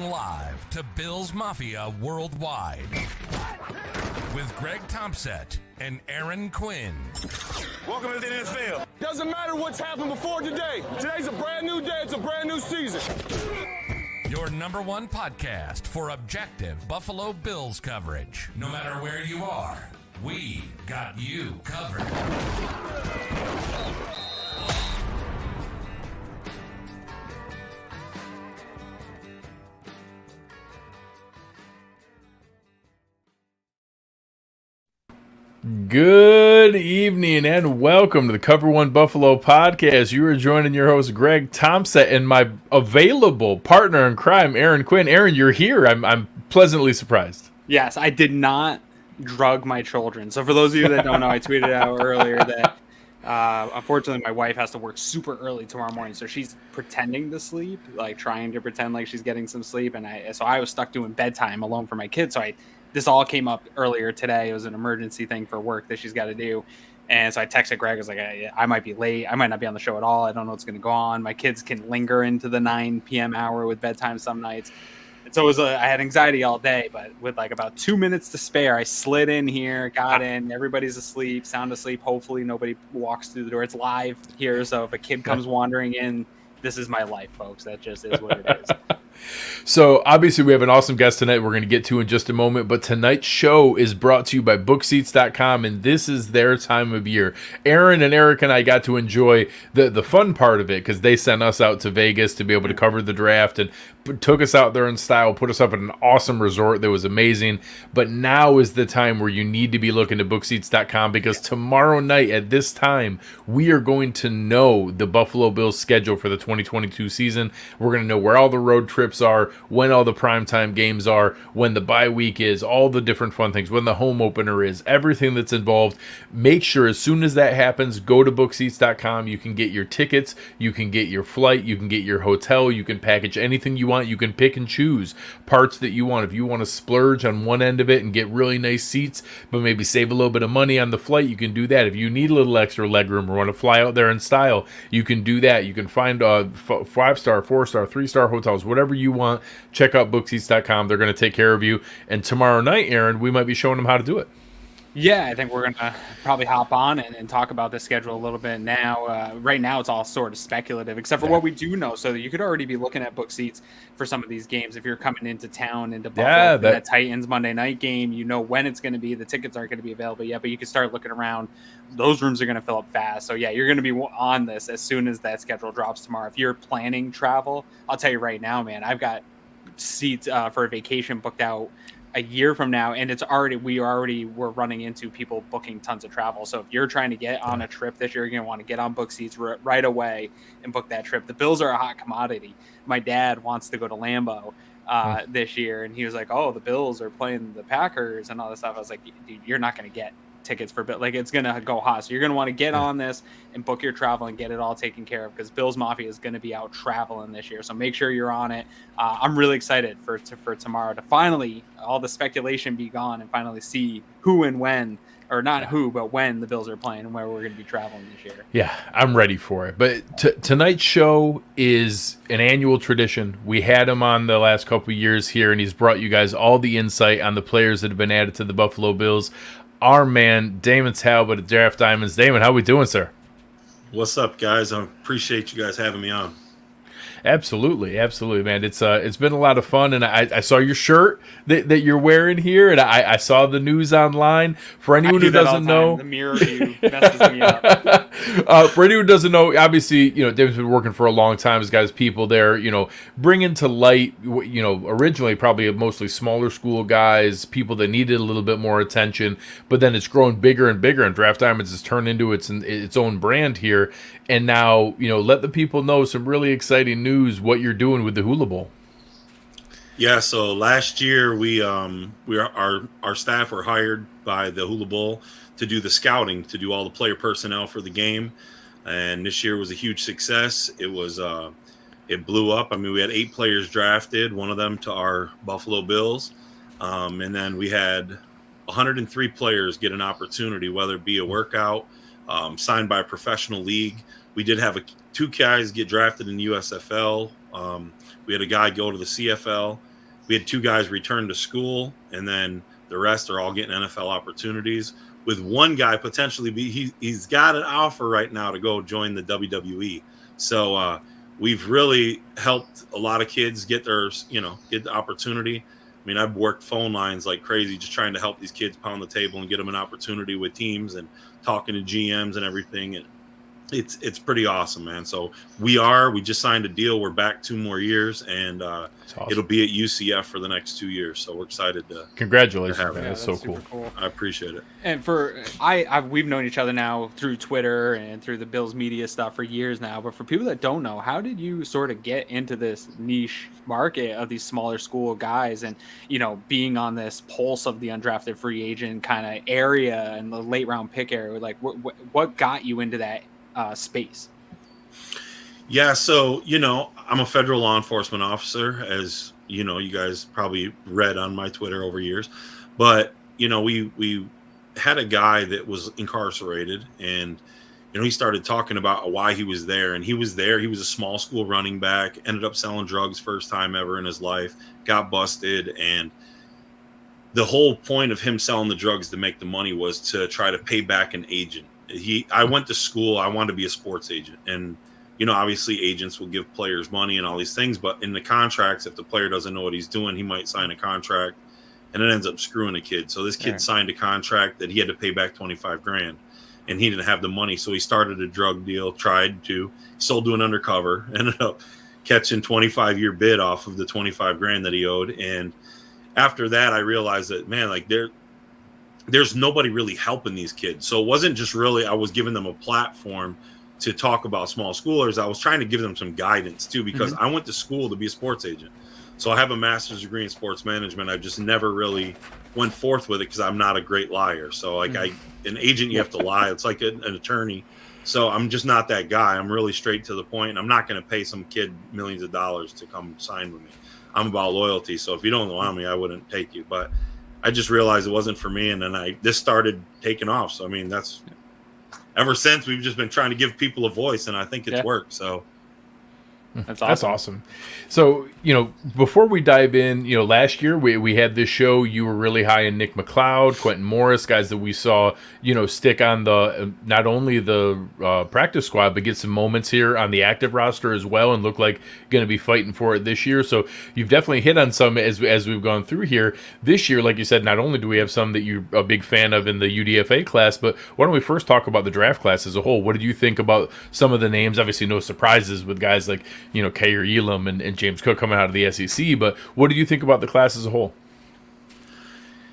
live to Bills Mafia Worldwide with Greg Tompsett and Aaron Quinn. Welcome to the NFL. Doesn't matter what's happened before today. Today's a brand new day. It's a brand new season. Your number one podcast for objective Buffalo Bills coverage. No matter where you are, we got you covered. Good evening and welcome to the Cover One Buffalo podcast. You are joining your host Greg Tompsett and my available partner in crime, Aaron Quinn. Aaron, you're here. I'm pleasantly surprised. Yes, I did not drug my children. So for those of you that don't know, I tweeted out earlier that unfortunately my wife has to work super early tomorrow morning, so she's pretending to sleep, like trying to pretend like she's getting some sleep, and I was stuck doing bedtime alone for my kids. So this all came up earlier today. It was an emergency thing for work that she's got to do. And so I texted Greg. I was like, I might be late. I might not be on the show at all. I don't know what's going to go on. My kids can linger into the 9 p.m. hour with bedtime some nights. And so I had anxiety all day, but with like about 2 minutes to spare, I slid in here, got in. Everybody's asleep, sound asleep. Hopefully nobody walks through the door. It's live here. So if a kid comes wandering in, this is my life, folks. That just is what it is. So obviously we have an awesome guest tonight we're going to get to in just a moment, but tonight's show is brought to you by bookseats.com, and this is their time of year. Aaron and Eric and I got to enjoy the fun part of it because they sent us out to Vegas to be able to cover the draft and took us out there in style, put us up at an awesome resort that was amazing. But now is the time where you need to be looking to bookseats.com because tomorrow night at this time, we are going to know the Buffalo Bills schedule for the 2022 season. We're going to know where all the road trips are, when all the primetime games are, when the bye week is, all the different fun things, when the home opener is, everything that's involved. Make sure as soon as that happens, go to bookseats.com. You can get your tickets, you can get your flight, you can get your hotel, you can package anything you want. You can pick and choose parts that you want. If you want to splurge on one end of it and get really nice seats, but maybe save a little bit of money on the flight, you can do that. If you need a little extra legroom or want to fly out there in style, you can do that. You can find 5-star, 4-star, 3-star hotels, whatever you want. Check out bookseats.com. They're going to take care of you. And tomorrow night, Aaron, we might be showing them how to do it. Yeah, I think we're going to probably hop on and talk about the schedule a little bit now. Right now, it's all sort of speculative, except for what we do know. So you could already be looking at book seats for some of these games. If you're coming into town, into Buffalo, that Titans Monday night game, you know when it's going to be. The tickets aren't going to be available yet, but you can start looking around. Those rooms are going to fill up fast. So, yeah, you're going to be on this as soon as that schedule drops tomorrow. If you're planning travel, I'll tell you right now, man, I've got seats for a vacation booked out a year from now, and we're running into people booking tons of travel. So if you're trying to get on a trip this year, you're going to want to get on book seats right away and book that trip. The Bills are a hot commodity. My dad wants to go to Lambeau this year, and he was like, oh, the Bills are playing the Packers and all this stuff. I was like, dude, you're not going to get tickets for like it's gonna go hot, so you're gonna want to get on this and book your travel and get it all taken care of because Bills Mafia is going to be out traveling this year, so make sure you're on it. I'm really excited for tomorrow to finally all the speculation be gone and finally see who and when, or not who, but when the Bills are playing and where we're going to be traveling this year. Yeah, I'm ready for it. But tonight's show is an annual tradition. We had him on the last couple of years here, and he's brought you guys all the insight on the players that have been added to the Buffalo Bills. Our man, Damond Talbot at Draft Diamonds. Damond, how we doing, sir? What's up, guys? I appreciate you guys having me on. Absolutely, man. It's been a lot of fun, and I saw your shirt that you're wearing here, and I saw the news online. For anyone who doesn't know, the mirror view messes me up. For anyone who doesn't know, obviously, David's been working for a long time. He's got his people there, bringing to light, originally probably mostly smaller school guys, people that needed a little bit more attention, but then it's grown bigger and bigger, and Draft Diamonds has turned into its own brand here. And now, let the people know some really exciting news, what you're doing with the Hula Bowl. Yeah, so last year our staff were hired by the Hula Bowl to do the scouting, to do all the player personnel for the game. And this year was a huge success. It blew up. I mean, we had 8 players drafted, one of them to our Buffalo Bills. And then we had 103 players get an opportunity, whether it be a workout, signed by a professional league. We did have 2 guys get drafted in the USFL. We had a guy go to the CFL. we had 2 guys return to school, and then the rest are all getting NFL opportunities. With one guy potentially, he's got an offer right now to go join the WWE. So we've really helped a lot of kids get get the opportunity. I mean, I've worked phone lines like crazy, just trying to help these kids pound the table and get them an opportunity with teams and talking to GMs and everything. And it's pretty awesome, man. So we just signed a deal. We're back 2 more years, and awesome. It'll be at UCF for the next 2 years. So we're excited to congratulations, to have man. it. That's so cool. I appreciate it. And we've known each other now through Twitter and through the Bills media stuff for years now. But for people that don't know, how did you sort of get into this niche market of these smaller school guys and, being on this pulse of the undrafted free agent kind of area and the late round pick area? Like, what got you into that space? Yeah, so I'm a federal law enforcement officer, as you guys probably read on my Twitter over years. But we had a guy that was incarcerated, and he started talking about why he was there. And he was there. He was a small school running back, ended up selling drugs first time ever in his life, got busted, and the whole point of him selling the drugs to make the money was to try to pay back an agent. I went to school. I wanted to be a sports agent, and obviously agents will give players money and all these things, but in the contracts, if the player doesn't know what he's doing, he might sign a contract and it ends up screwing a kid. So this kid signed a contract that he had to pay back $25,000, and he didn't have the money. So he started a drug deal, sold to an undercover, ended up catching 25-year bid off of the $25,000 that he owed. And after that, I realized that, man, like there's nobody really helping these kids. So it wasn't just really, I was giving them a platform to talk about small schoolers. I was trying to give them some guidance too, because I went to school to be a sports agent. So I have a master's degree in sports management. I just never really went forth with it because I'm not a great liar. So like an agent, you have to lie. It's like an attorney. So I'm just not that guy. I'm really straight to the point. I'm not going to pay some kid millions of dollars to come sign with me. I'm about loyalty. So if you don't want me, I wouldn't take you. But I just realized it wasn't for me. And then this started taking off. So, I mean, ever since, we've just been trying to give people a voice, and I think it's worked. So That's awesome. So, before we dive in, last year we had this show. You were really high in Nick McLeod, Quentin Morris, guys that we saw, stick on not only the practice squad, but get some moments here on the active roster as well, and look like going to be fighting for it this year. So you've definitely hit on some as we've gone through here. This year, like you said, not only do we have some that you're a big fan of in the UDFA class, but why don't we first talk about the draft class as a whole? What did you think about some of the names? Obviously, no surprises with guys like Kayer Elam and James Cook coming out of the SEC, but what did you think about the class as a whole?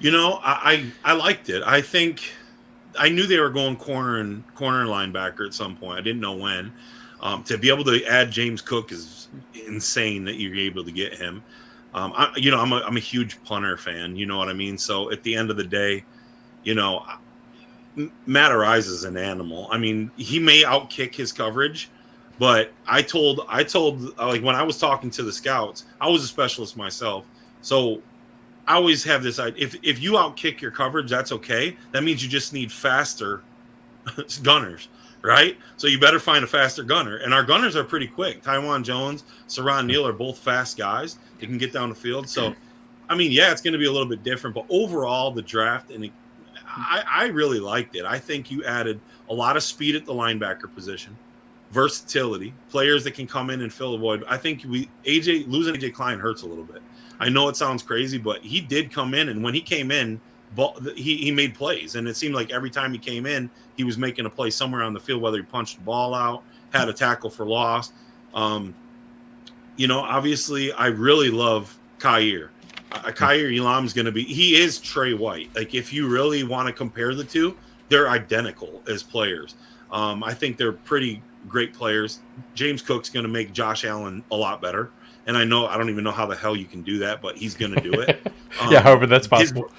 I liked it. I think I knew they were going corner and linebacker at some point. I didn't know when. To be able to add James Cook is insane that you're able to get him. I'm a huge punter fan. You know what I mean? So at the end of the day, Matt Arise is an animal. I mean, he may outkick his coverage. But I told like when I was talking to the scouts, I was a specialist myself. So I always have this idea, if you outkick your coverage, that's okay. That means you just need faster gunners, right? So you better find a faster gunner. And our gunners are pretty quick. Tywan Jones, Saran Neal are both fast guys. They can get down the field. So, I mean, yeah, it's going to be a little bit different. But overall, the draft, I really liked it. I think you added a lot of speed at the linebacker position. Versatility, players that can come in and fill the void. I think losing AJ Klein hurts a little bit. I know it sounds crazy, but he did come in, and when he came in, he made plays, and it seemed like every time he came in, he was making a play somewhere on the field, whether he punched the ball out, had a tackle for loss. Obviously, I really love Kayer. Kayer Elam's going to be – he is Trey White. Like, if you really want to compare the two, they're identical as players. I think they're pretty – great players. James Cook's going to make Josh Allen a lot better. And I don't even know how the hell you can do that, but he's going to do it. However that's possible.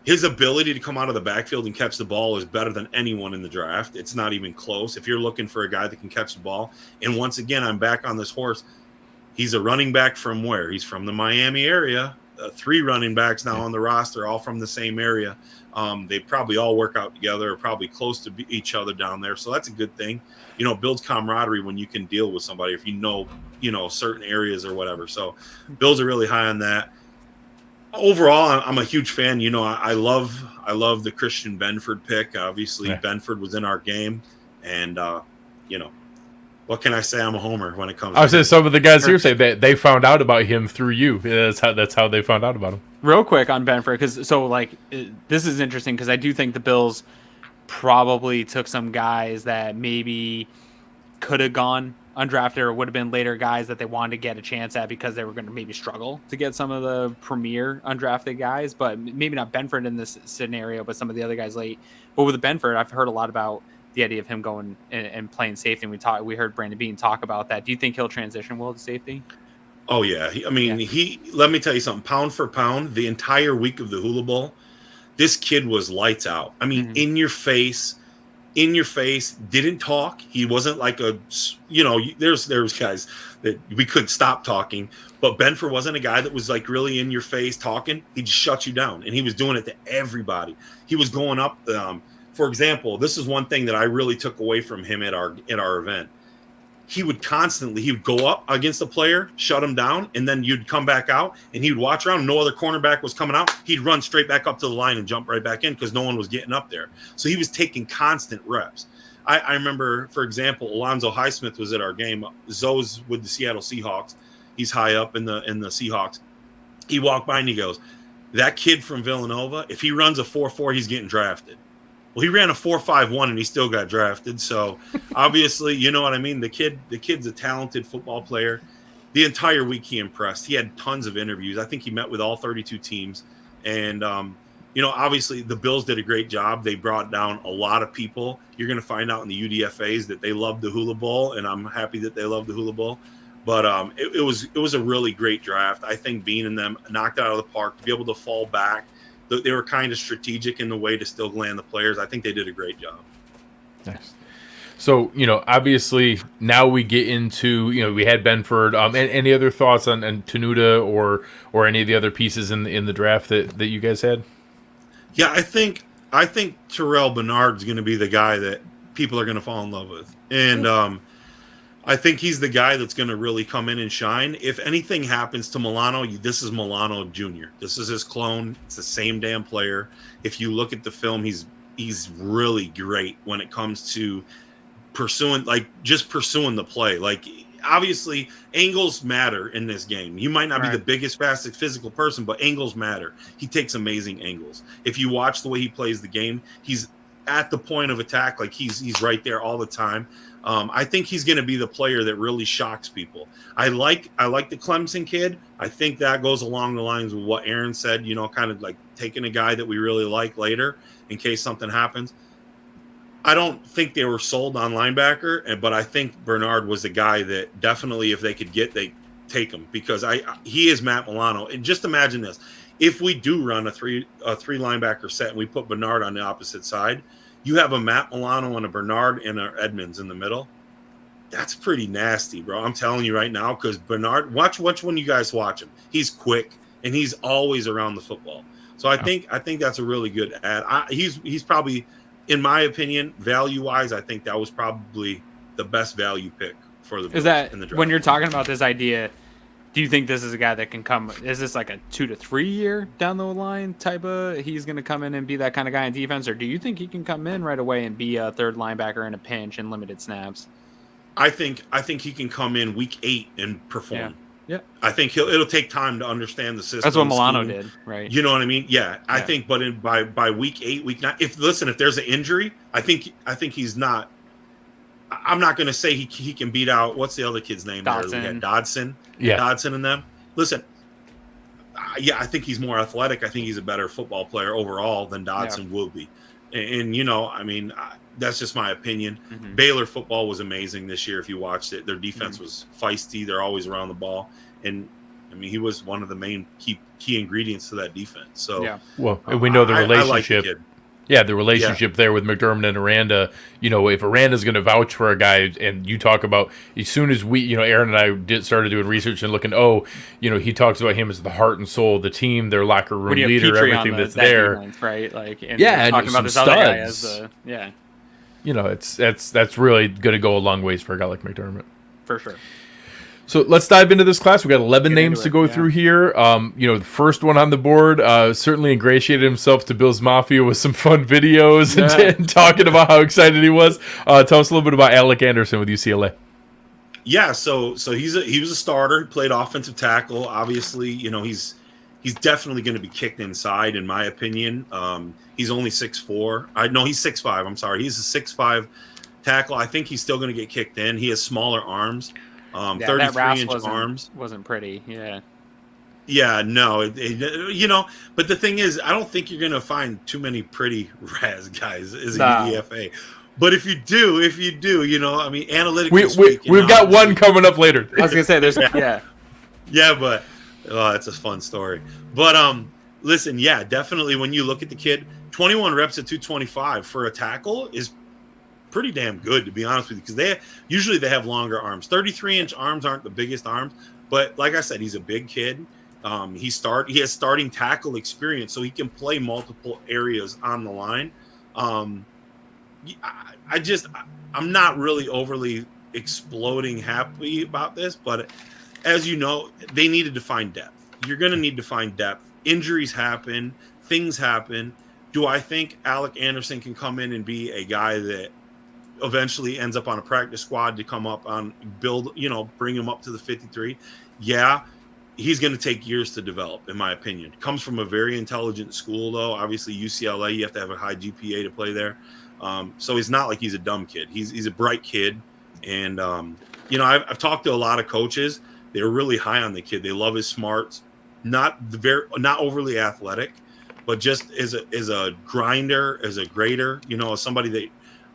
His ability to come out of the backfield and catch the ball is better than anyone in the draft. It's not even close. If you're looking for a guy that can catch the ball, and once again, I'm back on this horse. He's a running back from where? He's from the Miami area. 3 running backs now on the roster, all from the same area. They probably all work out together, or probably close to each other down there. So that's a good thing. Builds camaraderie when you can deal with somebody if you know certain areas or whatever. So Bills are really high on that. overall, I'm a huge fan. You know, I love the Christian Benford pick. Obviously, Benford was in our game, and you know, what can I say? I'm a homer when it comes. I was saying some of the guys here say that they found out about him through you. That's how they found out about him. Real quick on Benford, because this is interesting because I do think the Bills probably took some guys that maybe could have gone undrafted or would have been later guys that they wanted to get a chance at because they were going to maybe struggle to get some of the premier undrafted guys, but maybe not Benford in this scenario, but some of the other guys late. But with Benford, I've heard a lot about the idea of him going and playing safety. And we heard Brandon Bean talk about that. Do you think he'll transition well to safety? Oh yeah. Let me tell you something, pound for pound, the entire week of the Hula Bowl, this kid was lights out. I mean, in your face, didn't talk. He wasn't like there's guys that we couldn't stop talking, but Benford wasn't a guy that was like really in your face talking. He just shut you down, and he was doing it to everybody. He was going up. For example, this is one thing that I really took away from him at our event. He would go up against a player, shut him down, and then you'd come back out, and he'd watch around. No other cornerback was coming out. He'd run straight back up to the line and jump right back in because no one was getting up there. So he was taking constant reps. I remember, for example, Alonzo Highsmith was at our game. Zoe's with the Seattle Seahawks. He's high up in the Seahawks. He walked by and he goes, "That kid from Villanova, if he runs a 4.4, he's getting drafted." Well, he ran a 4.51 and he still got drafted. So obviously, you know what I mean? The kid's a talented football player. The entire week he impressed. He had tons of interviews. I think he met with all 32 teams. And, obviously the Bills did a great job. They brought down a lot of people. You're going to find out in the UDFAs that they love the Hula Bowl, and I'm happy that they love the Hula Bowl. But it was a really great draft. I think Bean and them knocked it out of the park to be able to fall back. They were kind of strategic in the way to still land the players. I think they did a great job. Nice. So, obviously now we get into, we had Benford. And any other thoughts on Tenuta or any of the other pieces in the draft that you guys had? Yeah, I think Terrell Bernard's going to be the guy that people are going to fall in love with. And I think he's the guy that's going to really come in and shine. If anything happens to Milano, this is Milano Jr. This is his clone. It's the same damn player. If you look at the film, he's really great when it comes to pursuing the play. Like, obviously, angles matter in this game. You might not be the biggest, fastest physical person, but angles matter. He takes amazing angles. If you watch the way he plays the game, he's at the point of attack, like he's right there all the time. I think he's going to be the player that really shocks people. I like the Clemson kid. I think that goes along the lines of what Aaron said, kind of like taking a guy that we really like later in case something happens. I don't think they were sold on linebacker, but I think Bernard was the guy that definitely, if they could they take him, because he is Matt Milano. And just imagine this. If we do run a three linebacker set and we put Bernard on the opposite side, you have a Matt Milano and a Bernard and an Edmonds in the middle. That's pretty nasty, bro. I'm telling you right now, because Bernard, watch when you guys watch him. He's quick and he's always around the football. So I think that's a really good ad. He's probably, in my opinion, value-wise, I think that was probably the best value pick for the Bills in the draft. When you're talking about this idea, do you think this is a guy that can come? Is this like a 2 to 3 year down the line type of? He's going to come in and be that kind of guy in defense, or do you think he can come in right away and be a third linebacker in a pinch and limited snaps? I think he can come in week 8 and perform. Yeah. I think it'll take time to understand the system. That's what Milano did, right? You know what I mean? Yeah. I think, but by week 8, week 9, if there's an injury, I think he's not. I'm not going to say he can beat out, what's the other kid's name? Dodson. We had Dodson. Yeah. Dodson and them. Listen, I think he's more athletic. I think he's a better football player overall than Dodson will be. And that's just my opinion. Mm-hmm. Baylor football was amazing this year if you watched it. Their defense was feisty. They're always around the ball. And, he was one of the main key ingredients to that defense. So, well, and we know the relationship. I like the kid. Yeah, the relationship there with McDermott and Aranda, if Aranda's going to vouch for a guy, and you talk about, as soon as we, Aaron and I started doing research and looking, he talks about him as the heart and soul of the team, their locker room leader, Petrie everything that's there. Defense, right? And talking about this studs. other guy as that's really going to go a long ways for a guy like McDermott. For sure. So let's dive into this class. We got 11 Get names into to it, go yeah. through here. The first one on the board certainly ingratiated himself to Bills Mafia with some fun videos and talking about how excited he was. Tell us a little bit about Alec Anderson with UCLA. Yeah, so he was a starter. He played offensive tackle. Obviously, he's definitely going to be kicked inside, in my opinion. He's only 6'4". No, he's 6'5". I'm sorry, he's a 6'5" tackle. I think he's still going to get kicked in. He has smaller arms. 33-inch arms wasn't pretty. Yeah, no, but the thing is, I don't think you're gonna find too many pretty Raz guys as a UDFA. But if you do, analytically we've got one coming up later. I was gonna say there's but that's a fun story. But listen, yeah, definitely when you look at the kid, 21 reps at 225 for a tackle is pretty damn good, to be honest with you, because they usually have longer arms. 33-inch arms aren't the biggest arms, but like I said, he's a big kid. He has starting tackle experience, so he can play multiple areas on the line. I'm not really overly exploding happy about this, but as you know, they needed to find depth. You're going to need to find depth. Injuries happen, things happen. Do I think Alec Anderson can come in and be a guy that eventually ends up on a practice squad to come up on bring him up to the 53? Yeah, he's going to take years to develop, in my opinion. Comes from a very intelligent school, though. Obviously, UCLA, you have to have a high GPA to play there. So he's not like he's a dumb kid. He's a bright kid. And, I've talked to a lot of coaches. They're really high on the kid. They love his smarts. Not overly athletic, but just as a grinder, as a grader, as somebody that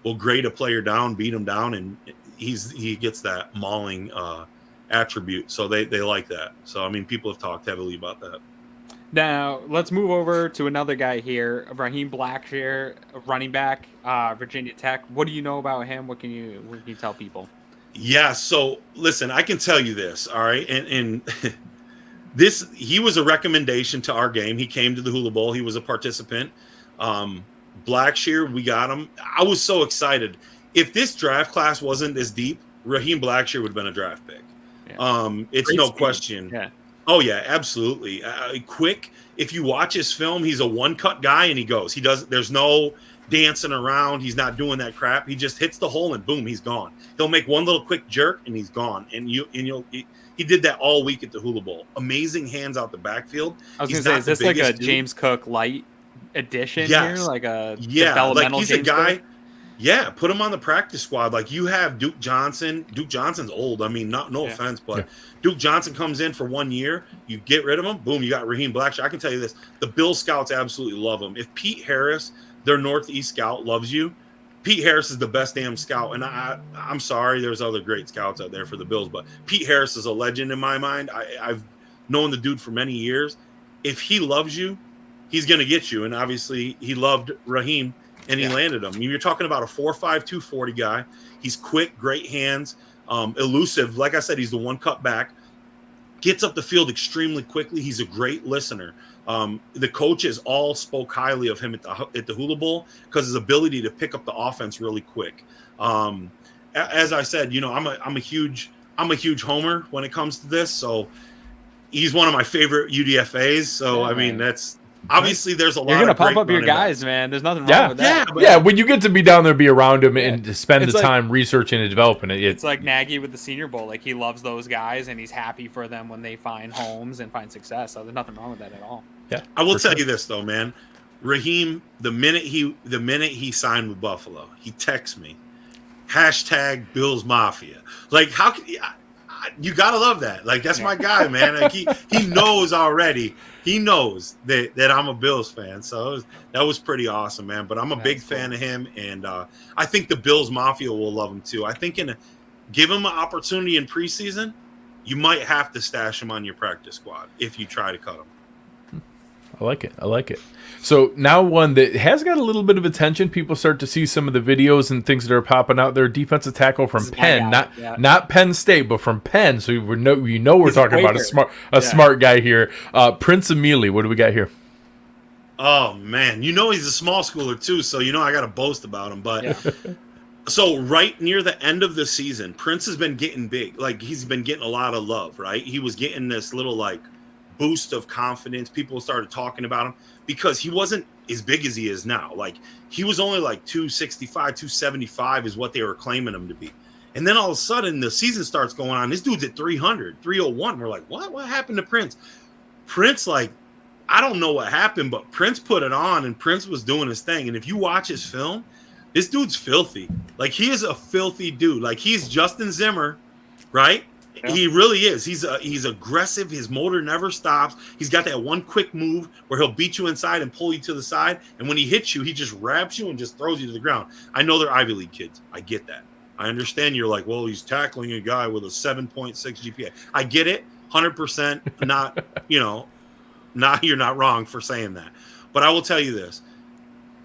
will grade a player down, beat him down, and he gets that mauling attribute. So they like that. So, people have talked heavily about that. Now, let's move over to another guy here, Raheem Blacksheer, running back, Virginia Tech. What do you know about him? What can you tell people? Yeah, so listen, I can tell you this, all right? And he was a recommendation to our game. He came to the Hula Bowl. He was a participant. Blacksheer, we got him. I was so excited. If this draft class wasn't as deep, Raheem Blacksheer would have been a draft pick. Yeah. It's great no scheme. Question. Yeah. Oh, yeah, absolutely. Quick. If you watch his film, he's a one-cut guy, and he goes. There's no dancing around. He's not doing that crap. He just hits the hole, and boom, he's gone. He'll make one little quick jerk, and he's gone. He did that all week at the Hula Bowl. Amazing hands out the backfield. I was going to say, is this like a James Cook light edition here? Like a developmental he's James a guy. Cook? Yeah, put him on the practice squad. Like you have Duke Johnson. Duke Johnson's old. No offense, but Duke Johnson comes in for 1 year. You get rid of him. Boom, you got Raheem Blacksheer. I can tell you this: the Bill scouts absolutely love him. If Pete Harris, their Northeast scout, loves you, Pete Harris is the best damn scout. And I'm sorry, there's other great scouts out there for the Bills, but Pete Harris is a legend in my mind. I've known the dude for many years. If he loves you, he's going to get you. And obviously, he loved Raheem. And he landed him. You're talking about a 4'5", 240 guy. He's quick, great hands, elusive. Like I said, he's the one cut back. Gets up the field extremely quickly. He's a great listener. The coaches all spoke highly of him at the Hula Bowl because his ability to pick up the offense really quick. As I said, I'm a huge homer when it comes to this. So he's one of my favorite UDFAs. So that's. Obviously, there's a lot. You're gonna of pump up your guys, man. There's nothing wrong with that. Yeah, when you get to be down there, be around him, and to spend the time researching and developing it. It's like Nagy with the Senior Bowl. Like he loves those guys, and he's happy for them when they find homes and find success. So there's nothing wrong with that at all. Yeah, I will tell you this though, man. Raheem, the minute he signed with Buffalo, he texts me, #Bills Mafia. Like how can you gotta love that? Like that's my guy, man. Like he knows already. He knows that I'm a Bills fan, so that was pretty awesome, man. But I'm a big fan of him, and I think the Bills Mafia will love him too. I think give him an opportunity in preseason, you might have to stash him on your practice squad if you try to cut him. I like it. So now one that has got a little bit of attention. People start to see some of the videos and things that are popping out there. Defensive tackle from Penn, not Penn State, but from Penn. So we're talking about a smart guy here. Prince Emili, what do we got here? Oh man, he's a small schooler too, so I got to boast about him. But So right near the end of the season, Prince has been getting big. Like he's been getting a lot of love, right? He was getting this little like boost of confidence. People started talking about him because he wasn't as big as he is now. Like he was only like 265, 275 is what they were claiming him to be. And then all of a sudden the season starts going on. This dude's at 300, 301. We're like, what? What happened to Prince? Prince, like, I don't know what happened, but Prince put it on and Prince was doing his thing. And if you watch his film, this dude's filthy. Like, he is a filthy dude. Like, he's Justin Zimmer, right? Yeah. He really is. He's aggressive. His motor never stops. He's got that one quick move where he'll beat you inside and pull you to the side. And when he hits you, he just wraps you and just throws you to the ground. I know they're Ivy League kids. I get that. I understand you're like, well, he's tackling a guy with a 7.6 GPA. I get it. 100% not, you're not wrong for saying that. But I will tell you this.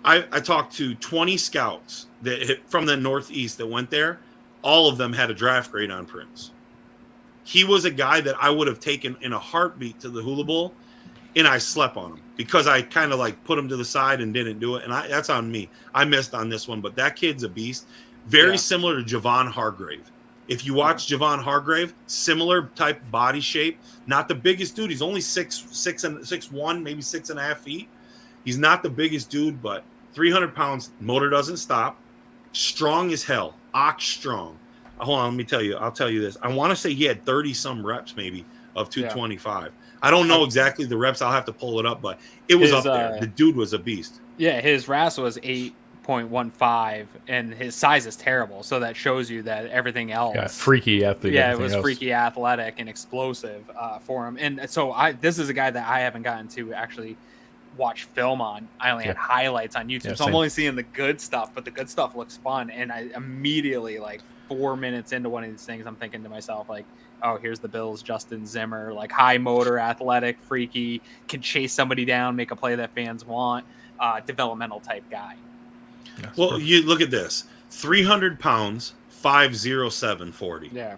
I talked to 20 scouts from the Northeast that went there. All of them had a draft grade on Prince. He was a guy that I would have taken in a heartbeat to the Hula Bowl, and I slept on him because I kind of like put him to the side and didn't do it. And that's on me. I missed on this one, but that kid's a beast. Very similar to Javon Hargrave. If you watch Javon Hargrave, similar type body shape, not the biggest dude. He's only 6'1", maybe 6.5 feet. He's not the biggest dude, but 300 pounds, motor doesn't stop. Strong as hell. Ox strong. Hold on, let me tell you. I'll tell you this. I want to say he had 30-some reps maybe of 225. Yeah. I don't know exactly the reps. I'll have to pull it up, but it was up there. The dude was a beast. Yeah, his RAS was 8.15, and his size is terrible. So that shows you that everything else. Yeah, freaky athlete. Yeah, it was freaky athletic and explosive for him. And so this is a guy that I haven't gotten to actually watch film on. I only had highlights on YouTube, so I'm only seeing the good stuff, but the good stuff looks fun. And I immediately, like 4 minutes into one of these things, I'm thinking to myself, like, oh, here's the Bills' Justin Zimmer, like high motor, athletic, freaky, can chase somebody down, make a play that fans want, developmental type guy. Well, you look at this: 300 pounds, 5.07 40. Yeah.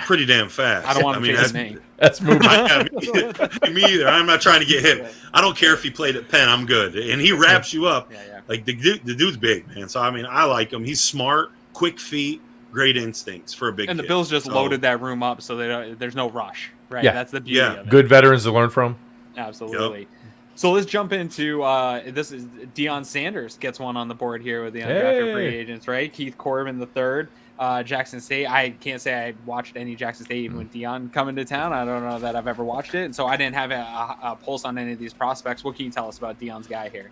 Pretty damn fast. I don't want to chase me. That's moving. Me either. I'm not trying to get hit. I don't care if he played at Penn. I'm good. And he wraps you up. Yeah. Like the dude's big, man. So, I mean, I like him. He's smart, quick feet, great instincts for a big And the kid. Bills just loaded that room up so there's no rush, right? Yeah. That's the beauty of it. Good veterans to learn from. Absolutely. Yep. So let's jump into this is Deion Sanders gets one on the board here with the undrafted free agents, right? Keith Corbin III. Jackson State. I can't say I watched any Jackson State even with Deion coming to town. I don't know that I've ever watched it, and so I didn't have a pulse on any of these prospects. What can you tell us about Deion's guy here?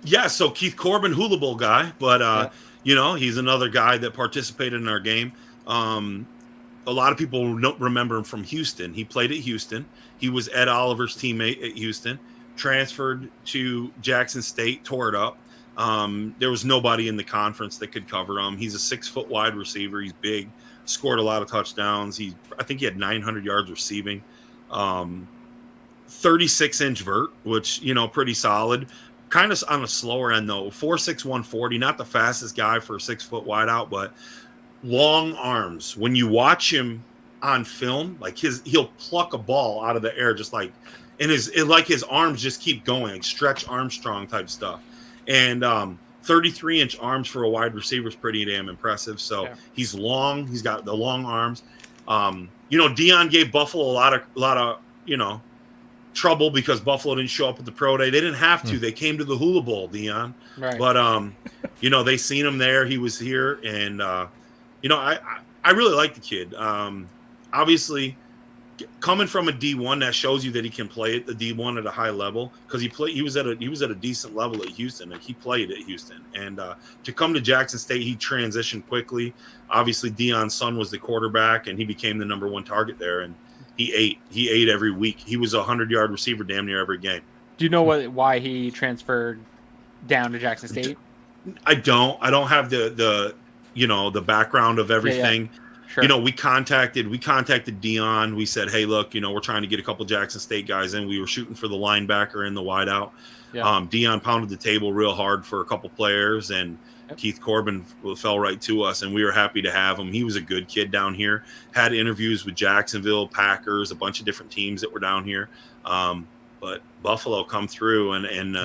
Yeah, so Keith Corbin, Hula Bowl guy, but he's another guy that participated in our game. A lot of people don't remember him from Houston. He played at Houston. He was Ed Oliver's teammate at Houston. Transferred to Jackson State, tore it up. There was nobody in the conference that could cover him. He's a 6-foot wide receiver. He's big, scored a lot of touchdowns. I think he had 900 yards receiving, 36-inch vert, which, pretty solid. Kind of on a slower end though. 4.6 140, not the fastest guy for a 6-foot wide out, but long arms. When you watch him on film, like he'll pluck a ball out of the air, just like, and his arms just keep going, like Stretch Armstrong type stuff. And 33-inch arms for a wide receiver is pretty damn impressive. So he's long. He's got the long arms. Deion gave Buffalo a lot of trouble because Buffalo didn't show up at the pro day. They didn't have to. They came to the Hula Bowl, Deion. Right. But they seen him there. He was here, and I really like the kid. Obviously, coming from a D1, that shows you that he can play at the D1 at a high level, because he was at a decent level at Houston. Like, he played at Houston, and to come to Jackson State, he transitioned quickly. Obviously, Deion's son was the quarterback, and he became the number one target there. And he ate every week. He was a 100-yard receiver damn near every game. Do you know why he transferred down to Jackson State? I don't have the background of everything. Yeah. Sure. We contacted Deion. We said, hey, look, we're trying to get a couple Jackson State guys in. We were shooting for the linebacker and the wideout. Yeah. Deion pounded the table real hard for a couple players, and Keith Corbin fell right to us, and we were happy to have him. He was a good kid down here. Had interviews with Jacksonville, Packers, a bunch of different teams that were down here. But Buffalo come through, and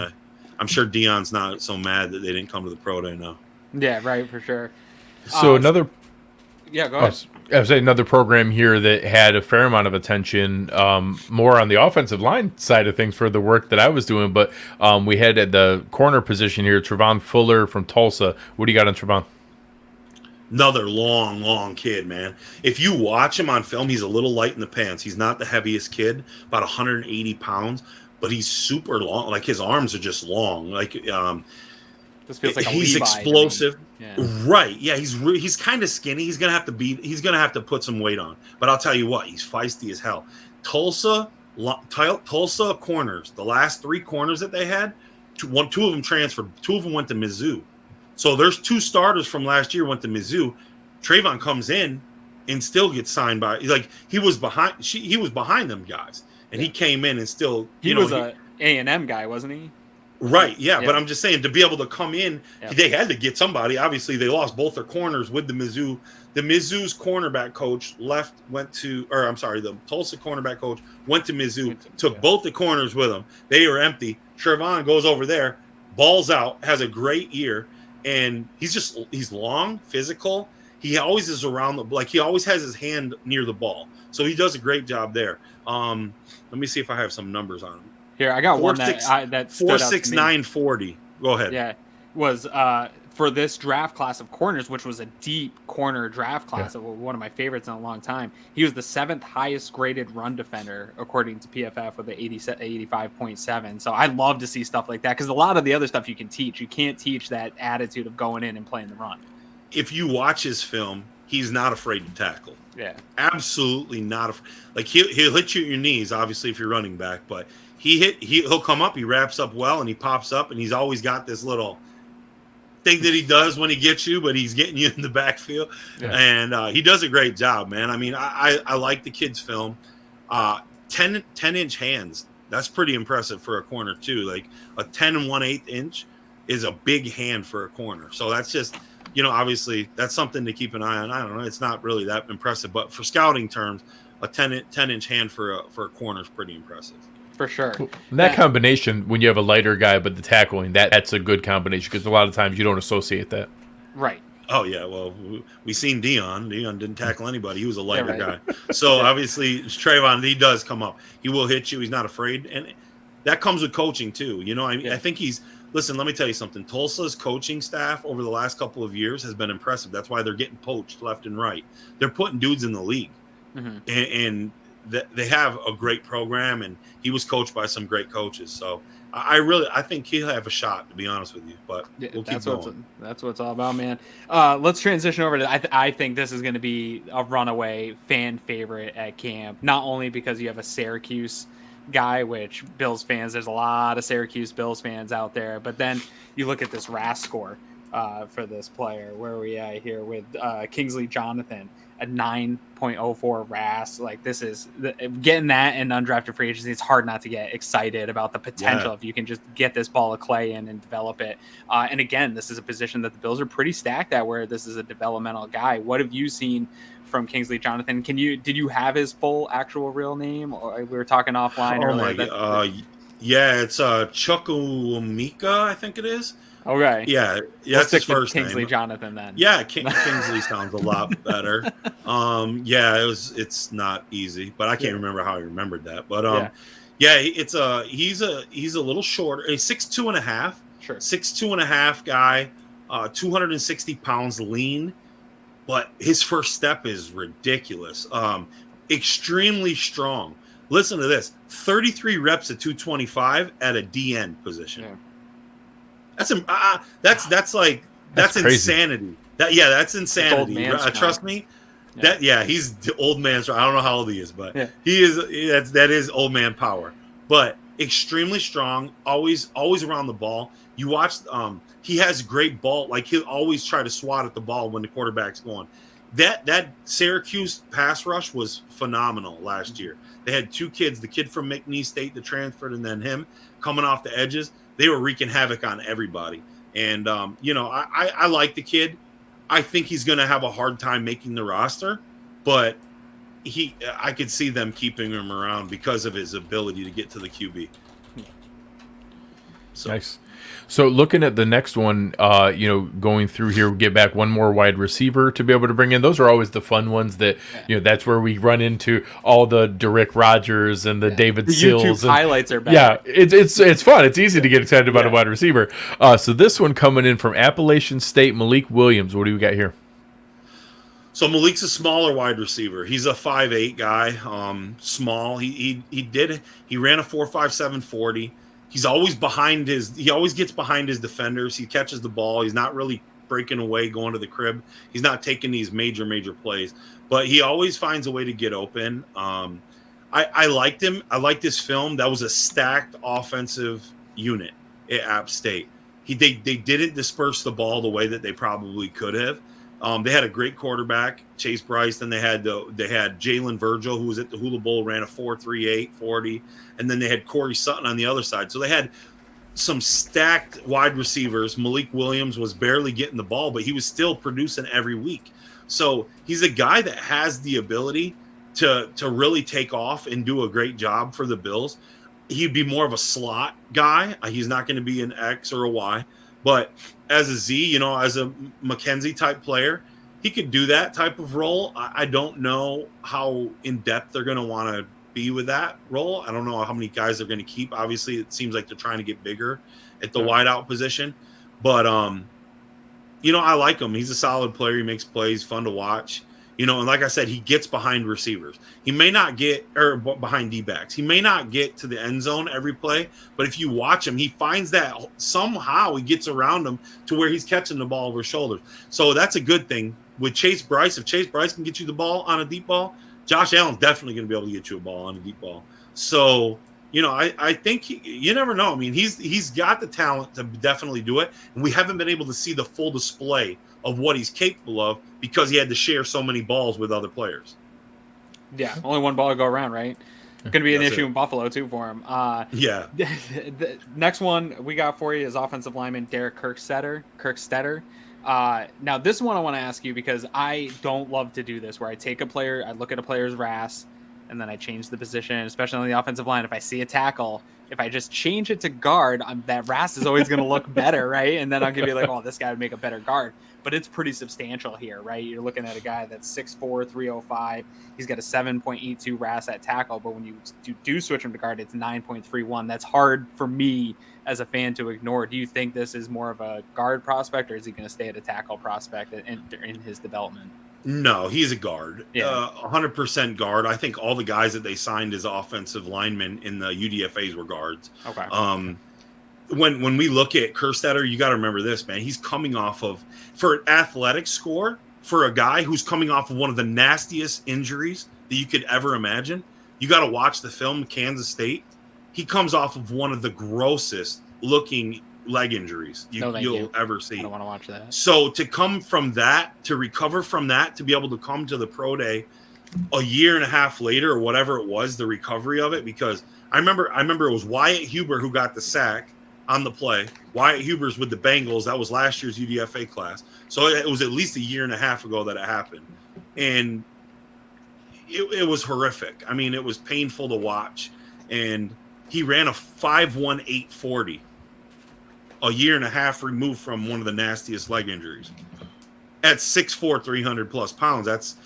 I'm sure Deion's not so mad that they didn't come to the pro day now. Yeah, right, for sure. So another. Yeah, go ahead. I was saying another program here that had a fair amount of attention, more on the offensive line side of things for the work that I was doing. But we had at the corner position here, Travon Fuller from Tulsa. What do you got on Travon? Another long kid, man. If you watch him on film, he's a little light in the pants. He's not the heaviest kid, about 180 pounds, but he's super long. Like his arms are just long. Like this feels like he's Levi explosive. Yeah. Right. Yeah, he's kind of skinny. He's gonna have to put some weight on. But I'll tell you what, he's feisty as hell. Tulsa corners, the last 3 corners that they had, two of them transferred, 2 of them went to Mizzou. So there's 2 starters from last year went to Mizzou. Travon comes in and still gets signed by, like, he was behind them guys, and he came in and still he was a A&M guy, wasn't he? Right, yeah, but I'm just saying, to be able to come in, they had to get somebody. Obviously, they lost both their corners with the Mizzou. The Mizzou's cornerback coach the Tulsa cornerback coach went to Mizzou, took both the corners with him. They were empty. Travon goes over there, balls out, has a great year, and he's long, physical. He always is around he always has his hand near the ball, so he does a great job there. Let me see if I have some numbers on him. Here, I got one that 4.6940. Go ahead. Yeah, was for this draft class of corners, which was a deep corner draft class, of one of my favorites in a long time. He was the 7th highest graded run defender according to PFF with an 85.7. So I love to see stuff like that, because a lot of the other stuff you can teach. You can't teach that attitude of going in and playing the run. If you watch his film, he's not afraid to tackle. Yeah, absolutely not. Like he'll hit you at your knees, obviously, if you're running back, but he'll come up, he wraps up well, and he pops up, and he's always got this little thing that he does when he gets you, but he's getting you in the backfield. Yeah. And he does a great job, man. I mean, I like the kid's film. 10-inch hands. That's pretty impressive for a corner too. Like a 10 1/8 inch is a big hand for a corner. So that's just, obviously that's something to keep an eye on. I don't know. It's not really that impressive, but for scouting terms, a 10-inch hand for a corner is pretty impressive. For sure. That combination, when you have a lighter guy, but the tackling, that's a good combination, because a lot of times you don't associate that. Right. Oh, yeah. Well, we seen Dion. Dion didn't tackle anybody. He was a lighter guy. So, obviously, Travon, he does come up. He will hit you. He's not afraid. And that comes with coaching, too. I think listen, let me tell you something. Tulsa's coaching staff over the last couple of years has been impressive. That's why they're getting poached left and right. They're putting dudes in the league. Mm-hmm. And they have a great program, and he was coached by some great coaches. So I think he'll have a shot, to be honest with you, but we'll keep going. That's what it's all about, man. Let's transition over to, I think this is going to be a runaway fan favorite at camp, not only because you have a Syracuse guy, which Bills fans, there's a lot of Syracuse Bills fans out there, but then you look at this RAS score for this player. Where are we at here with Kingsley Jonathan? A 9.04 RAS. Like, this is getting that in undrafted free agency. It's hard not to get excited about the potential if you can just get this ball of clay in and develop it. And again, this is a position that the Bills are pretty stacked at, where this is a developmental guy. What have you seen from Kingsley Jonathan? Did you have his full actual real name? Or we were talking offline earlier. It's Chukwuemeka, I think it is. Okay. Yeah, that's his first Kingsley name. Jonathan then. Yeah, Kingsley sounds a lot better. It's not easy, but I can't remember how I remembered that. But he's a little shorter. He's 6'2.5". Sure. 6'2.5" guy, 260 pounds lean, but his first step is ridiculous. Extremely strong. Listen to this: 33 reps at 225 at a DN position. Yeah. That's insanity. That's insanity. Trust me. He's the old man's. I don't know how old he is, but he is. That is old man power. But extremely strong. Always around the ball. You watch. He has great ball. Like, he'll always try to swat at the ball when the quarterback's going. That Syracuse pass rush was phenomenal last year. They had 2 kids, the kid from McNeese State that transferred, and then him coming off the edges. They were wreaking havoc on everybody. And, I like the kid. I think he's going to have a hard time making the roster, but I could see them keeping him around because of his ability to get to the QB. So. Nice. So looking at the next one, going through here, we get back one more wide receiver to be able to bring in. Those are always the fun ones that, that's where we run into all the Derrick Rogers and the David the Sills. YouTube highlights are better. Yeah, it's fun. It's easy to get excited about a wide receiver. So this one coming in from Appalachian State, Malik Williams. What do we got here? So Malik's a smaller wide receiver. He's a 5'8" guy, small. He ran a 4.57 40. He always gets behind his defenders. He catches the ball. He's not really breaking away, going to the crib. He's not taking these major plays, but he always finds a way to get open. I liked him. I liked this film. That was a stacked offensive unit at App State. They didn't disperse the ball the way that they probably could have. They had a great quarterback, Chase Bryce. Then they had Jalen Virgil, who was at the Hula Bowl, ran a 4.38 40, and then they had Corey Sutton on the other side. So they had some stacked wide receivers. Malik Williams was barely getting the ball, but he was still producing every week. So he's a guy that has the ability to really take off and do a great job for the Bills. He'd be more of a slot guy. He's not going to be an X or a Y. But as a Z, as a McKenzie type player, he could do that type of role. I don't know how in depth they're going to want to be with that role. I don't know how many guys they're going to keep. Obviously, it seems like they're trying to get bigger at the wideout position. But, I like him. He's a solid player. He makes plays, fun to watch. And like I said, he gets behind receivers. He may not get – or behind D-backs. He may not get to the end zone every play, but if you watch him, he finds that somehow he gets around him to where he's catching the ball over his shoulders. So that's a good thing. With Chase Bryce, if Chase Bryce can get you the ball on a deep ball, Josh Allen's definitely going to be able to get you a ball on a deep ball. So, I think you never know. I mean, he's got the talent to definitely do it, and we haven't been able to see the full display of what he's capable of because he had to share so many balls with other players. Yeah, only one ball to go around, right? Going to be an issue in Buffalo, too, for him. Yeah. The next one we got for you is offensive lineman Derek Kerstetter. Now, this one I want to ask you because I don't love to do this, where I take a player, I look at a player's RAS, and then I change the position, especially on the offensive line. If I see a tackle, if I just change it to guard, that RAS is always going to look better, right? And then I'll give you this guy would make a better guard. But it's pretty substantial here, right? You're looking at a guy that's 6'4", 305. He's got a 7.82 RAS at tackle, but when you do switch him to guard, it's 9.31. That's hard for me as a fan to ignore. Do you think this is more of a guard prospect, or is he going to stay at a tackle prospect in his development? No, he's a guard. Yeah. 100% guard. I think all the guys that they signed as offensive linemen in the UDFAs were guards. Okay. When we look at Kerstetter, you got to remember this, man. He's coming off of, for an athletic score, for a guy who's coming off of one of the nastiest injuries that you could ever imagine. You got to watch the film, Kansas State. He comes off of one of the grossest looking leg injuries you'll ever see. I don't want to watch that. So to come from that, to recover from that, to be able to come to the pro day a year and a half later or whatever it was, the recovery of it, because I remember it was Wyatt Huber who got the sack on the play. Wyatt Huber's with the Bengals. That was last year's UDFA class. So it was at least a year and a half ago that it happened. And it was horrific. I mean, it was painful to watch. And he ran a 5.18 40 a year and a half removed from one of the nastiest leg injuries. At 6'4", 300 plus pounds, that's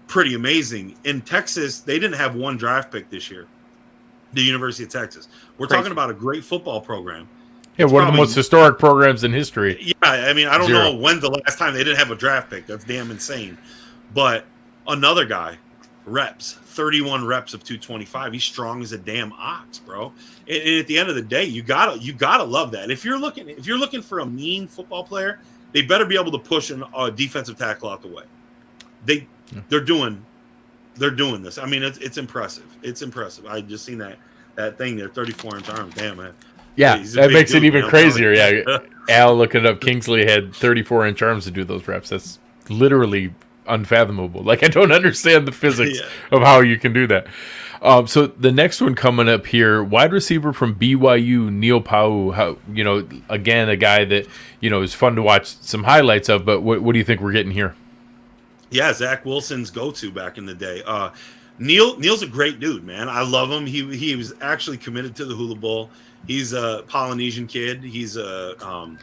pretty amazing. In Texas, they didn't have one draft pick this year. The University of Texas. We're talking about a great football program. Yeah, one of the most historic programs in history. Yeah, I mean, I don't know when the last time they didn't have a draft pick. That's damn insane. But another guy, reps, 31 reps of 225. He's strong as a damn ox, bro. And at the end of the day, you gotta love that. If you're looking for a mean football player, they better be able to push a defensive tackle out the way. They're doing this. I mean, it's impressive. It's impressive. I just seen that thing there, 34-inch arms. Damn, man. Yeah, that makes it even crazier. Yeah, Al looking it up. Kingsley had 34-inch arms to do those reps. That's literally unfathomable. Like, I don't understand the physics of how you can do that. So the next one coming up here, wide receiver from BYU, Neil Pau'u. How, again, a guy that is fun to watch some highlights of. But what do you think we're getting here? Yeah, Zach Wilson's go-to back in the day. Neil's a great dude, man. I love him. He was actually committed to the Hula Bowl. He's a Polynesian kid. He's a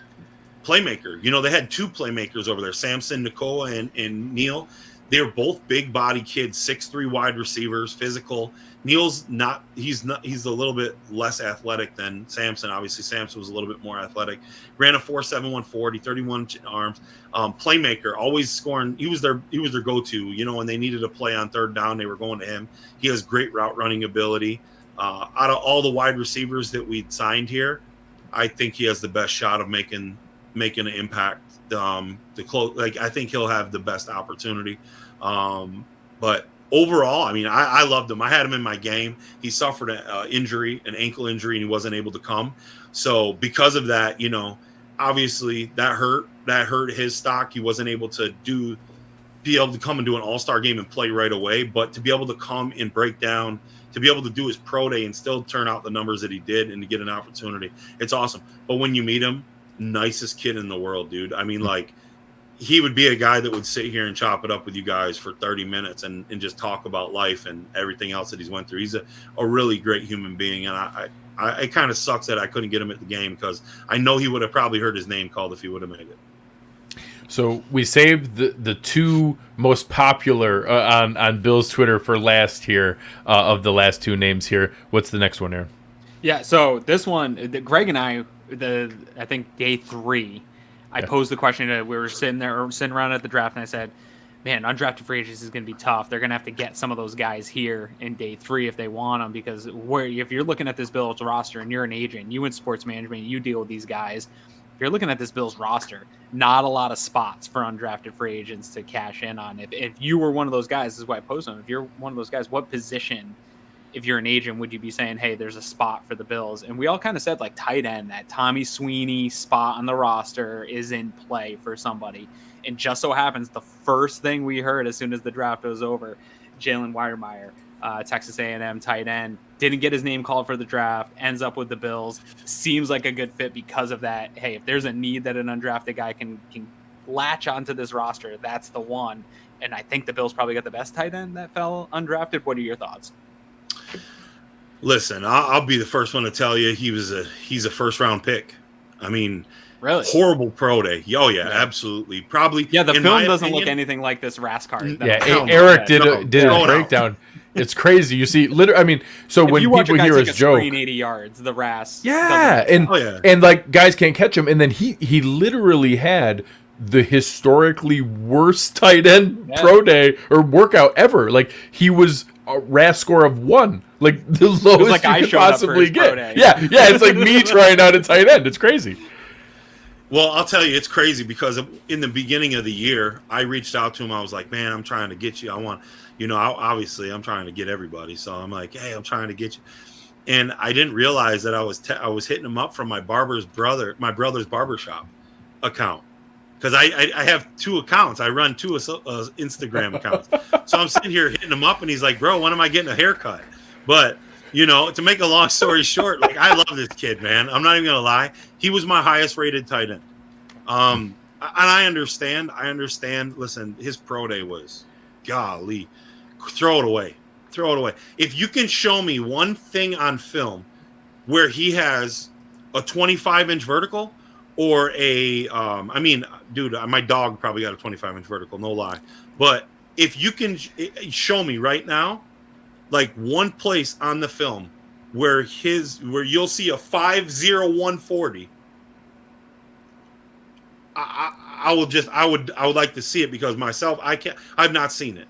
playmaker. You know, they had 2 playmakers over there, Samson, Nakoa, and Neil. They were both big body kids, 6'3" wide receivers, physical. Neil's not he's a little bit less athletic than Samson. Obviously, Samson was a little bit more athletic. Ran a 4.7 140, 31 arms. Playmaker, always scoring. He was their go-to. You know, when they needed a play on third down, they were going to him. He has great route running ability. Out of all the wide receivers that we signed here, I think he has the best shot of making an impact. I think he'll have the best opportunity. But overall, I mean, I loved him. I had him in my game. He suffered an ankle injury, and he wasn't able to come. So because of that, you know, obviously that hurt his stock. He wasn't able to be able to come and do an all-star game and play right away. But to be able to come and break down, to be able to do his pro day and still turn out the numbers that he did and to get an opportunity, it's awesome. But when you meet him, nicest kid in the world, dude. I mean, like, he would be a guy that would sit here and chop it up with you guys for 30 minutes and just talk about life and everything else that he's went through. He's a really great human being. And it kind of sucks that I couldn't get him at the game, because I know he would have probably heard his name called if he would have made it. So we saved the 2 most popular on Bill's Twitter for last here of the last 2 names here. What's the next one, Aaron? Yeah, so this one, Greg and I think day 3, I posed the question. We were sitting around at the draft, and I said, man, undrafted free agents is going to be tough. They're going to have to get some of those guys here in day 3 if they want them, because if you're looking at this Bills roster and you're an agent, you in sports management, you deal with these guys. If you're looking at this Bills roster, not a lot of spots for undrafted free agents to cash in on. If you were one of those guys, this is why I posed them. If you're one of those guys, what position, if you're an agent, would you be saying, hey, there's a spot for the Bills? And we all kind of said, like, tight end, that Tommy Sweeney spot on the roster is in play for somebody. And just so happens, the first thing we heard as soon as the draft was over, Jalen Wydermyer, Texas A&M tight end, didn't get his name called for the draft, ends up with the Bills. Seems like a good fit because of that. Hey, if there's a need that an undrafted guy can latch onto this roster, that's the one. And I think the Bills probably got the best tight end that fell undrafted. What are your thoughts? Listen, I'll be the first one to tell you he's a first-round pick. I mean, really horrible pro day. Oh yeah, absolutely. Probably. Yeah, the film doesn't look anything like this RAS card. Yeah, Eric did a breakdown. It's crazy. You see, literally. I mean, so when people hear us joke, 80 yards, the RAS. Yeah, and like guys can't catch him, and then he literally had the historically worst tight end pro day or workout ever. Like, he was a RAS score of 1, like the lowest you could possibly get. Yeah, it's like me trying out a tight end. It's crazy. Well, I'll tell you, it's crazy because in the beginning of the year, I reached out to him. I was like, man, I'm trying to get you. I want, obviously I'm trying to get everybody. So I'm like, hey, I'm trying to get you. And I didn't realize that I was hitting him up from my brother's barbershop account. Because I have 2 accounts. I run 2 Instagram accounts. So I'm sitting here hitting him up, and he's like, bro, when am I getting a haircut? But, to make a long story short, like, I love this kid, man. I'm not even going to lie. He was my highest rated tight end. And I understand. Listen, his pro day was, golly, throw it away. If you can show me one thing on film where he has a 25-inch vertical, or dude, my dog probably got a 25-inch vertical, no lie. But if you can show me right now, like, one place on the film where you'll see a 5.0 140, I would like to see it, because myself, I've not seen it.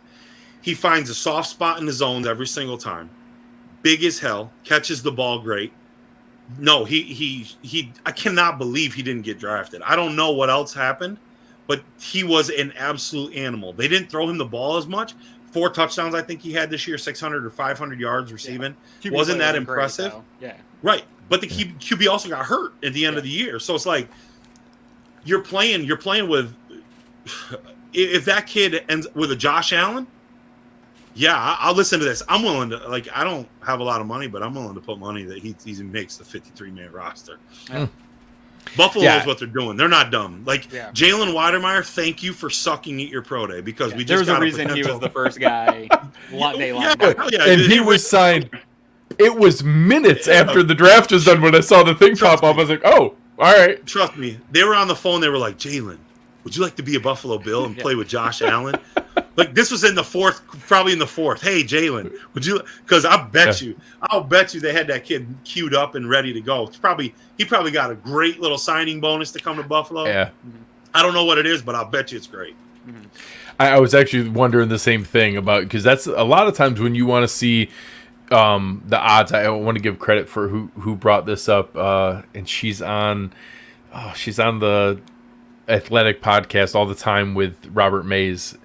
He finds a soft spot in the zones every single time. Big as hell, catches the ball great. No, I cannot believe he didn't get drafted. I don't know what else happened, but he was an absolute animal. They didn't throw him the ball as much. 4 touchdowns, I think he had this year, 600 or 500 yards receiving. Yeah. Wasn't that impressive? Yeah. Right. But the QB also got hurt at the end of the year. So it's like, you're playing with, if that kid ends with a Josh Allen, yeah, I'll listen to this. I'm willing to, like, I don't have a lot of money, but I'm willing to put money that he makes the 53-man roster. Yeah. Buffalo knows what they're doing. They're not dumb. Like Jalen Wydermyer, thank you for sucking at your pro day because we just there's a reason he was the first guy. And he was signed. It was minutes after the draft was done when I saw the thing pop up. I was like, oh, all right. Trust me. They were on the phone. They were like, Jalen, would you like to be a Buffalo Bill and play with Josh Allen? Like this was in the fourth, probably in the fourth. Hey, Jalen, would you? Because I'll bet you they had that kid queued up and ready to go. He probably got a great little signing bonus to come to Buffalo. Yeah. I don't know what it is, but I'll bet you it's great. Mm-hmm. I was actually wondering the same thing about, because that's a lot of times when you want to see the odds. I want to give credit for who brought this up, and she's on the Athletic podcast all the time with Robert Mays.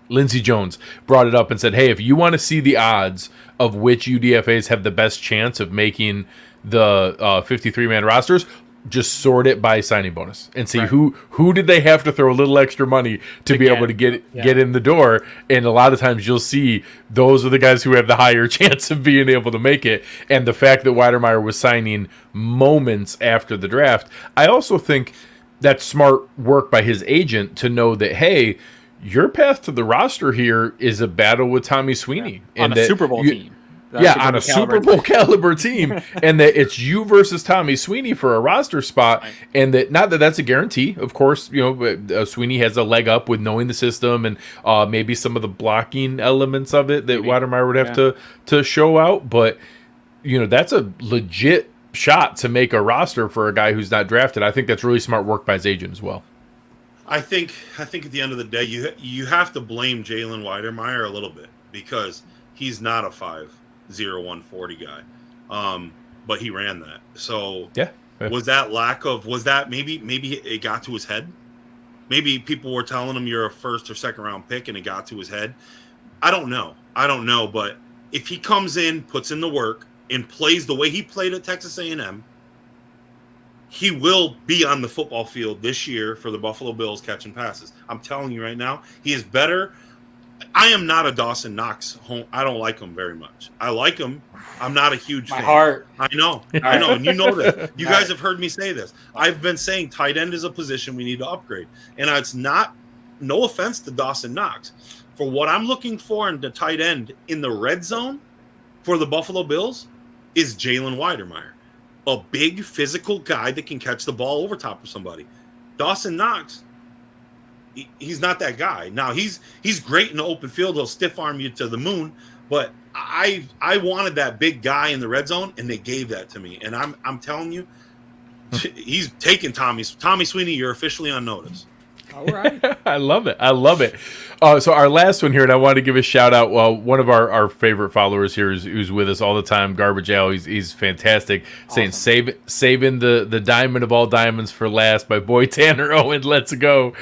Lindsey Jones brought it up and said, hey, if you want to see the odds of which UDFAs have the best chance of making the 53-man rosters, just sort it by signing bonus and see who did they have to throw a little extra money to be able to get in the door. And a lot of times you'll see those are the guys who have the higher chance of being able to make it. And the fact that Wydermyer was signing moments after the draft, I also think that's smart work by his agent to know that, hey, your path to the roster here is a battle with Tommy Sweeney. On a Super Bowl team. On a Super Bowl caliber team. And that it's you versus Tommy Sweeney for a roster spot. Right. And that not that that's a guarantee. Of course, Sweeney has a leg up with knowing the system and maybe some of the blocking elements of it that Wydermyer would have to show out. But, that's a legit shot to make a roster for a guy who's not drafted. I think that's really smart work by his agent as well. I think at the end of the day, you have to blame Jalen Wydermyer a little bit because he's not a 5'0", 140 guy, but he ran that. So was that maybe it got to his head? Maybe people were telling him you're a first or second round pick and it got to his head. I don't know, but if he comes in, puts in the work, and plays the way he played at Texas A&M, he will be on the football field this year for the Buffalo Bills catching passes. I'm telling you right now, he is better. I am not a Dawson Knox home. I don't like him very much. I like him. I'm not a huge fan. Heart. I know, and you know this. You guys have heard me say this. I've been saying tight end is a position we need to upgrade. And it's not, no offense to Dawson Knox. For what I'm looking for in the tight end in the red zone for the Buffalo Bills is Jalen Wydermyer. A big physical guy that can catch the ball over top of somebody. Dawson Knox, he's not that guy. Now he's great in the open field. He'll stiff arm you to the moon. But I wanted that big guy in the red zone, and they gave that to me. And I'm telling you, he's taking Tommy Sweeney. You're officially on notice. All right. I love it. So our last one here, and I want to give a shout out. Well, one of our favorite followers here who's with us all the time, Garbage Al. He's fantastic. Awesome. Saying saving the diamond of all diamonds for last. My boy Tanner Owen, let's go.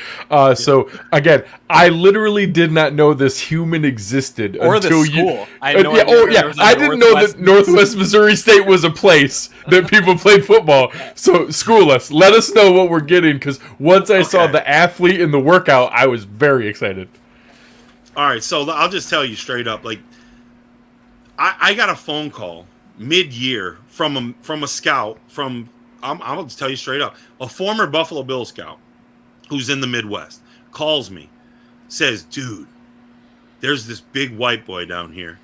So again, I literally did not know this human existed or until the school. I didn't know that Northwest Missouri State was a place that people played football. So school us. Let us know what we're getting, because once I saw the athlete in the workout, I was very excited. All right, so I'll just tell you straight up. Like, I got a phone call mid-year from a scout I'll just tell you straight up, a former Buffalo Bills scout who's in the Midwest calls me, says, dude, there's this big white boy down here.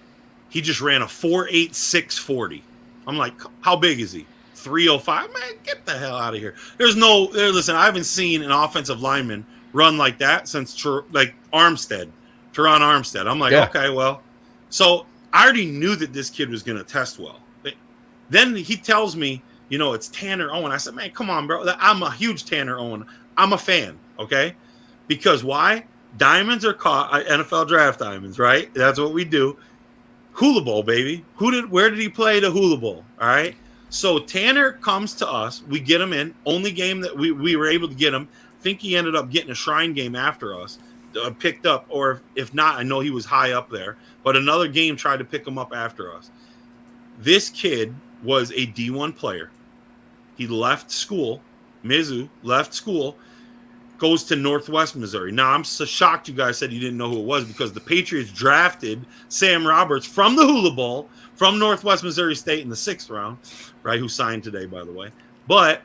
He just ran a 4.86 40. I'm like, how big is he? 305? Man, get the hell out of here. Listen, I haven't seen an offensive lineman run like that since Teron Armstead. I'm like, okay, well. So I already knew that this kid was going to test well. Then he tells me, it's Tanner Owen. I said, man, come on, bro. I'm a huge Tanner Owen. I'm a fan, okay? Because why? Diamonds are caught, NFL draft diamonds, right? That's what we do. Hula Bowl, baby. Where did he play the Hula Bowl? All right. So Tanner comes to us. We get him in. Only game that we were able to get him. I think he ended up getting a Shrine game after us, picked up, or if not, I know he was high up there. But another game tried to pick him up after us. This kid was a D1 player. He left school. Mizzou left school. Goes to Northwest Missouri. Now, I'm so shocked you guys said you didn't know who it was, because the Patriots drafted Sam Roberts from the Hula Bowl from Northwest Missouri State in the 6th round, right, who signed today, by the way. But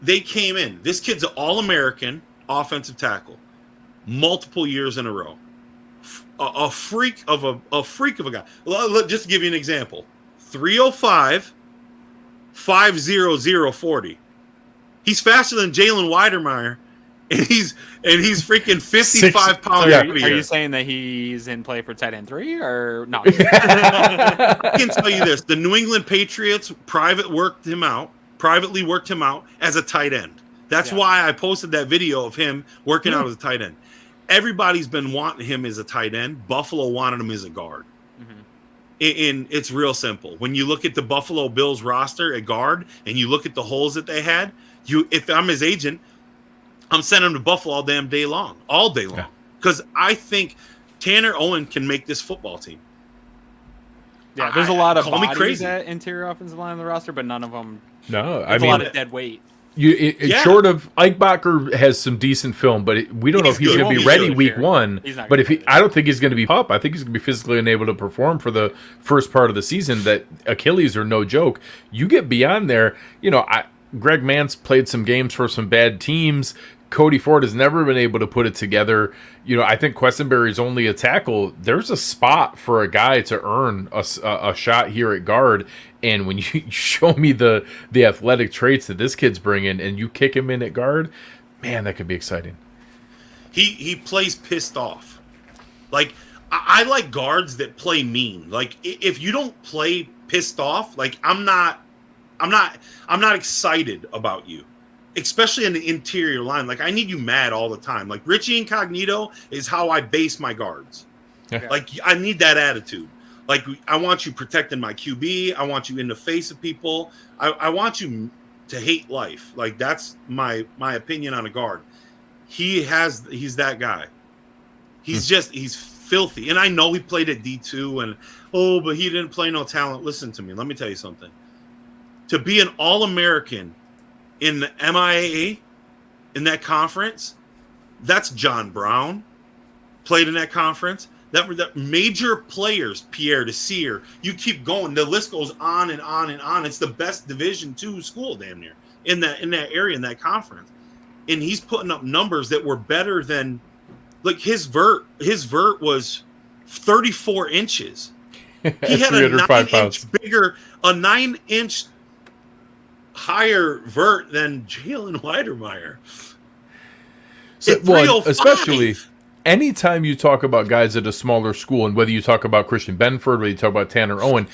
they came in. This kid's an All-American offensive tackle, multiple years in a row. A freak of a guy. Just to give you an example, 305, 500 40. He's faster than Jalen Wydermyer, and he's freaking 55 pounds. Are you saying that he's in play for tight end 3 or no? I can tell you this: the New England Patriots privately worked him out as a tight end. That's why I posted that video of him working out as a tight end. Everybody's been wanting him as a tight end. Buffalo wanted him as a guard. And it's real simple. When you look at the Buffalo Bills roster at guard and you look at the holes that they had, if I'm his agent, I'm sending him to Buffalo all day long. Because I think Tanner Owen can make this football team. Yeah, there's a lot of bodies at interior offensive line on the roster, but none of them. No, I mean, a lot of dead weight. Short of Eichbacher has some decent film, but we don't know if he's going to be ready week 1. But I don't think he's going to be up. I think he's going to be physically unable to perform for the first part of the season. That Achilles are no joke. You get beyond there, Greg Mance played some games for some bad teams. Cody Ford has never been able to put it together. I think Questenberry's only a tackle. There's a spot for a guy to earn a shot here at guard. And when you show me the athletic traits that this kid's bringing and you kick him in at guard, man, that could be exciting. He plays pissed off. Like, I like guards that play mean. Like, if you don't play pissed off, like, I'm not excited about you. Especially in the interior line. Like, I need you mad all the time. Like, Richie Incognito is how I base my guards. Yeah. Like, I need that attitude. Like, I want you protecting my QB. I want you in the face of people. I want you to hate life. Like, that's my opinion on a guard. He's that guy. He's filthy. And I know he played at D2 but he didn't play no talent. Listen to me. Let me tell you something. To be an All-American in the MIAA, in that conference, that's John Brown, played in that conference. That major players, Pierre Desir, you keep going. The list goes on and on and on. It's the best Division II school, damn near, in that area, in that conference. And he's putting up numbers that were better than, like, his vert was 34 inches. He had a 9-inch bigger, a 9-inch higher vert than Jalen Wydermyer. Especially anytime you talk about guys at a smaller school, and whether you talk about Christian Benford, whether you talk about Tanner Owen,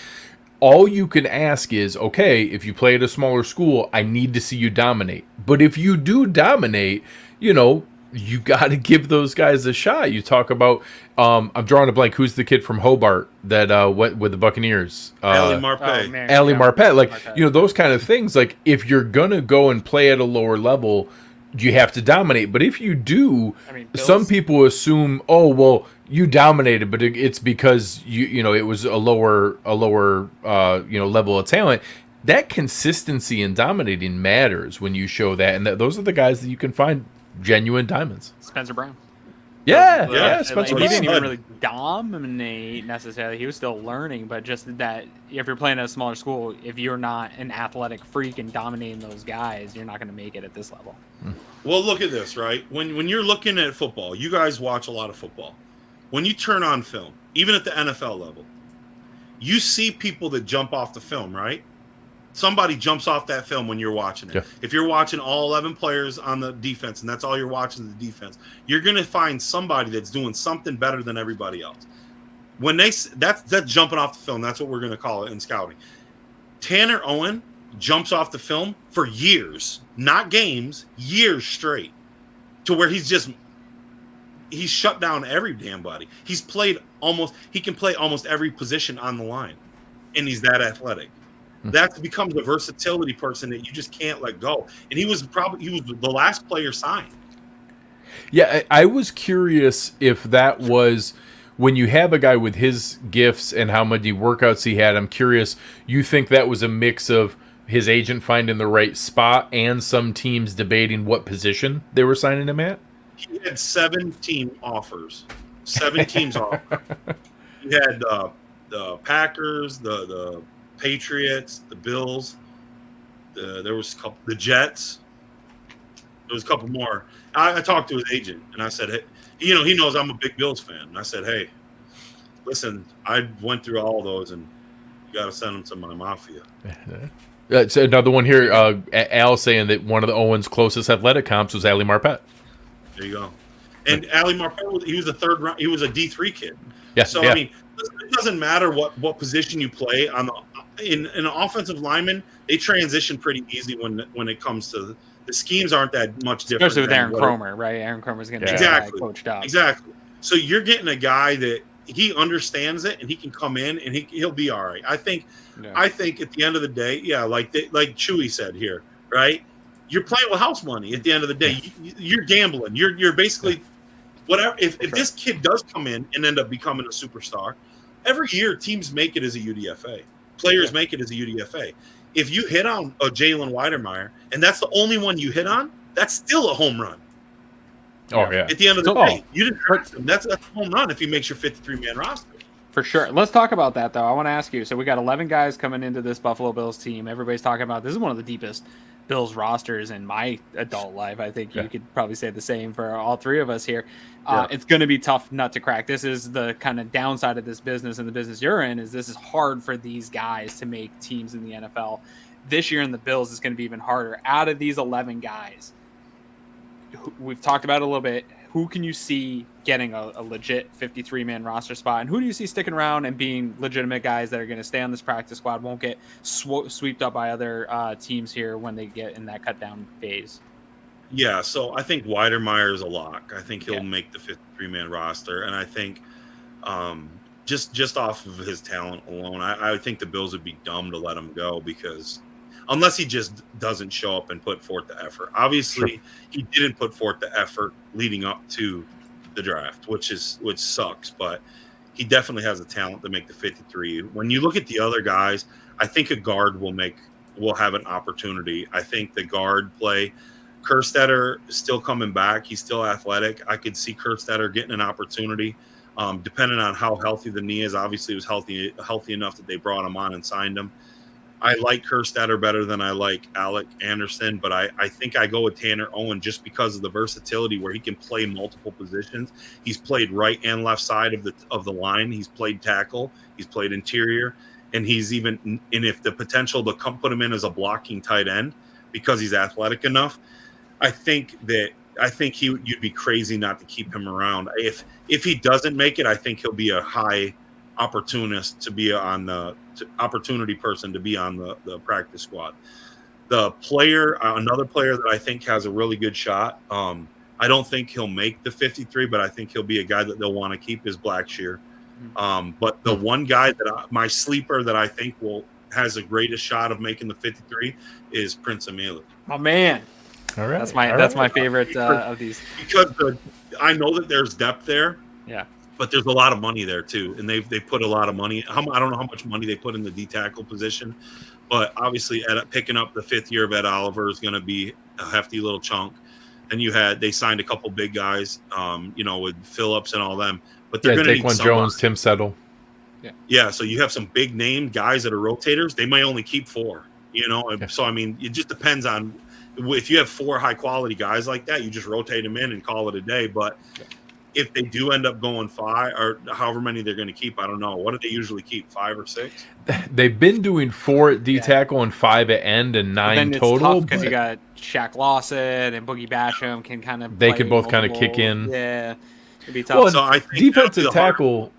all you can ask is, okay, if you play at a smaller school, I need to see you dominate. But if you do dominate, you got to give those guys a shot. You talk about, I'm drawing a blank. Who's the kid from Hobart that went with the Buccaneers? Ali Marpet. Ali Marpet. Like, those kind of things. Like, if you're going to go and play at a lower level, you have to dominate. But if you do, some people assume, oh, well, you dominated, but it's because it was a lower level of talent. That consistency in dominating matters when you show that, and those are the guys that you can find genuine diamonds. Spencer Brown. Yeah, Spencer Brown. He didn't even really dominate necessarily. He was still learning, but just that if you're playing at a smaller school, if you're not an athletic freak and dominating those guys, you're not going to make it at this level. Well, look at this, right? When you're looking at football, you guys watch a lot of football. When you turn on film, even at the NFL level, you see people that jump off the film, right? Somebody jumps off that film when you're watching it. Yeah. If you're watching all 11 players on the defense and that's all you're watching, the defense, you're going to find somebody that's doing something better than everybody else. When that's jumping off the film, that's what we're going to call it in scouting. Tanner Owen jumps off the film for years, not games, years straight, to where he's shut down every damn body. He can play almost every position on the line, and he's that athletic. That becomes a versatility person that you just can't let go. And he was the last player signed. Yeah, I was curious if that was when you have a guy with his gifts and how many workouts he had. I'm curious, you think that was a mix of his agent finding the right spot and some teams debating what position they were signing him at? He had 7 team offers. 7 teams offered. He had the Packers, the Patriots, the Bills, there was a couple, the Jets, There was a couple more. I talked to his agent, and I said, hey, he knows I'm a big Bills fan. And I said, hey, listen, I went through all those, and you got to send them to my mafia. That's another one here. Al saying that one of the Owen's closest athletic comps was Ali Marpet. There you go. And Ali Marpet, he was a third round. He was a D3 kid. Yeah. So yeah. I mean, it doesn't matter what position you play on in an offensive lineman. They transition pretty easy when it comes to the schemes aren't that much different. Especially with Aaron Cromer, right? Aaron Cromer's going to exactly coached up. Exactly. So you're getting a guy that he understands it, and he can come in and he'll be all right. I think at the end of the day, like Chewy said here, right? You're playing with house money at the end of the day. You're gambling. You're basically whatever. If this kid does come in and end up becoming a superstar, every year teams make it as a UDFA. Players make it as a UDFA. If you hit on a Jalen Wydermyer, and that's the only one you hit on, that's still a home run. Oh, yeah. At the end of the day, you didn't hurt him. That's a home run if he makes your 53-man roster. For sure. Let's talk about that, though. I want to ask you. So we got 11 guys coming into this Buffalo Bills team. Everybody's talking about this is one of the deepest Bills rosters in my adult life. I think you could probably say the same for all three of us here. It's going to be tough nut to crack. This is the kind of downside of this business, and the business you're in is this is hard for these guys to make teams in the NFL. This year in the Bills is going to be even harder. Out of these 11 guys, we've talked about it a little bit. Who can you see getting a legit 53-man roster spot? And who do you see sticking around and being legitimate guys that are going to stay on this practice squad, won't get swept up by other teams here when they get in that cut-down phase? Yeah, so I think Wydermyer is a lock. I think he'll make the 53-man roster. And I think just off of his talent alone, I think the Bills would be dumb to let him go because unless he just doesn't show up and put forth the effort. Obviously, he didn't put forth the effort leading up to the draft, which sucks, but he definitely has the talent to make the 53. When you look at the other guys, I think a guard will have an opportunity. I think the guard play, Kerstetter is still coming back. He's still athletic. I could see Kerstetter getting an opportunity, depending on how healthy the knee is. Obviously, he was healthy enough that they brought him on and signed him. I like Kerstetter better than I like Alec Anderson, but I think I go with Tanner Owen just because of the versatility where he can play multiple positions. He's played right and left side of the line. He's played tackle. He's played interior, and if the potential to put him in as a blocking tight end because he's athletic enough, I think you'd be crazy not to keep him around. If he doesn't make it, I think he'll be a high opportunist to be on the opportunity person to be on the practice squad. Another player that I think has a really good shot. I don't think he'll make the 53, but I think he'll be a guy that they'll want to keep is Blacksheer. But the one guy my sleeper that I think has the greatest shot of making the 53 is Prince Emili. Oh man. All right. That's my favorite of these. Because I know that there's depth there. Yeah. But there's a lot of money there too, and they put a lot of money. I don't know how much money they put in the D tackle position, but obviously picking up the 5th year of Ed Oliver is going to be a hefty little chunk. And they signed a couple big guys, with Phillips and all them. But they're going to need Daquan Jones, Tim Settle. Yeah. So you have some big name guys that are rotators. They may only keep 4. So I mean, it just depends on if you have 4 high quality guys like that, you just rotate them in and call it a day. But if they do end up going 5 or however many they're going to keep, I don't know. What do they usually keep, 5 or 6? They've been doing 4 at D tackle and 5 at end and 9 total. Because you got Shaq Lawson and Boogie Basham can kind of they can both kind of kick in. Yeah, it'd be tough. Well, so I think defensive tackle.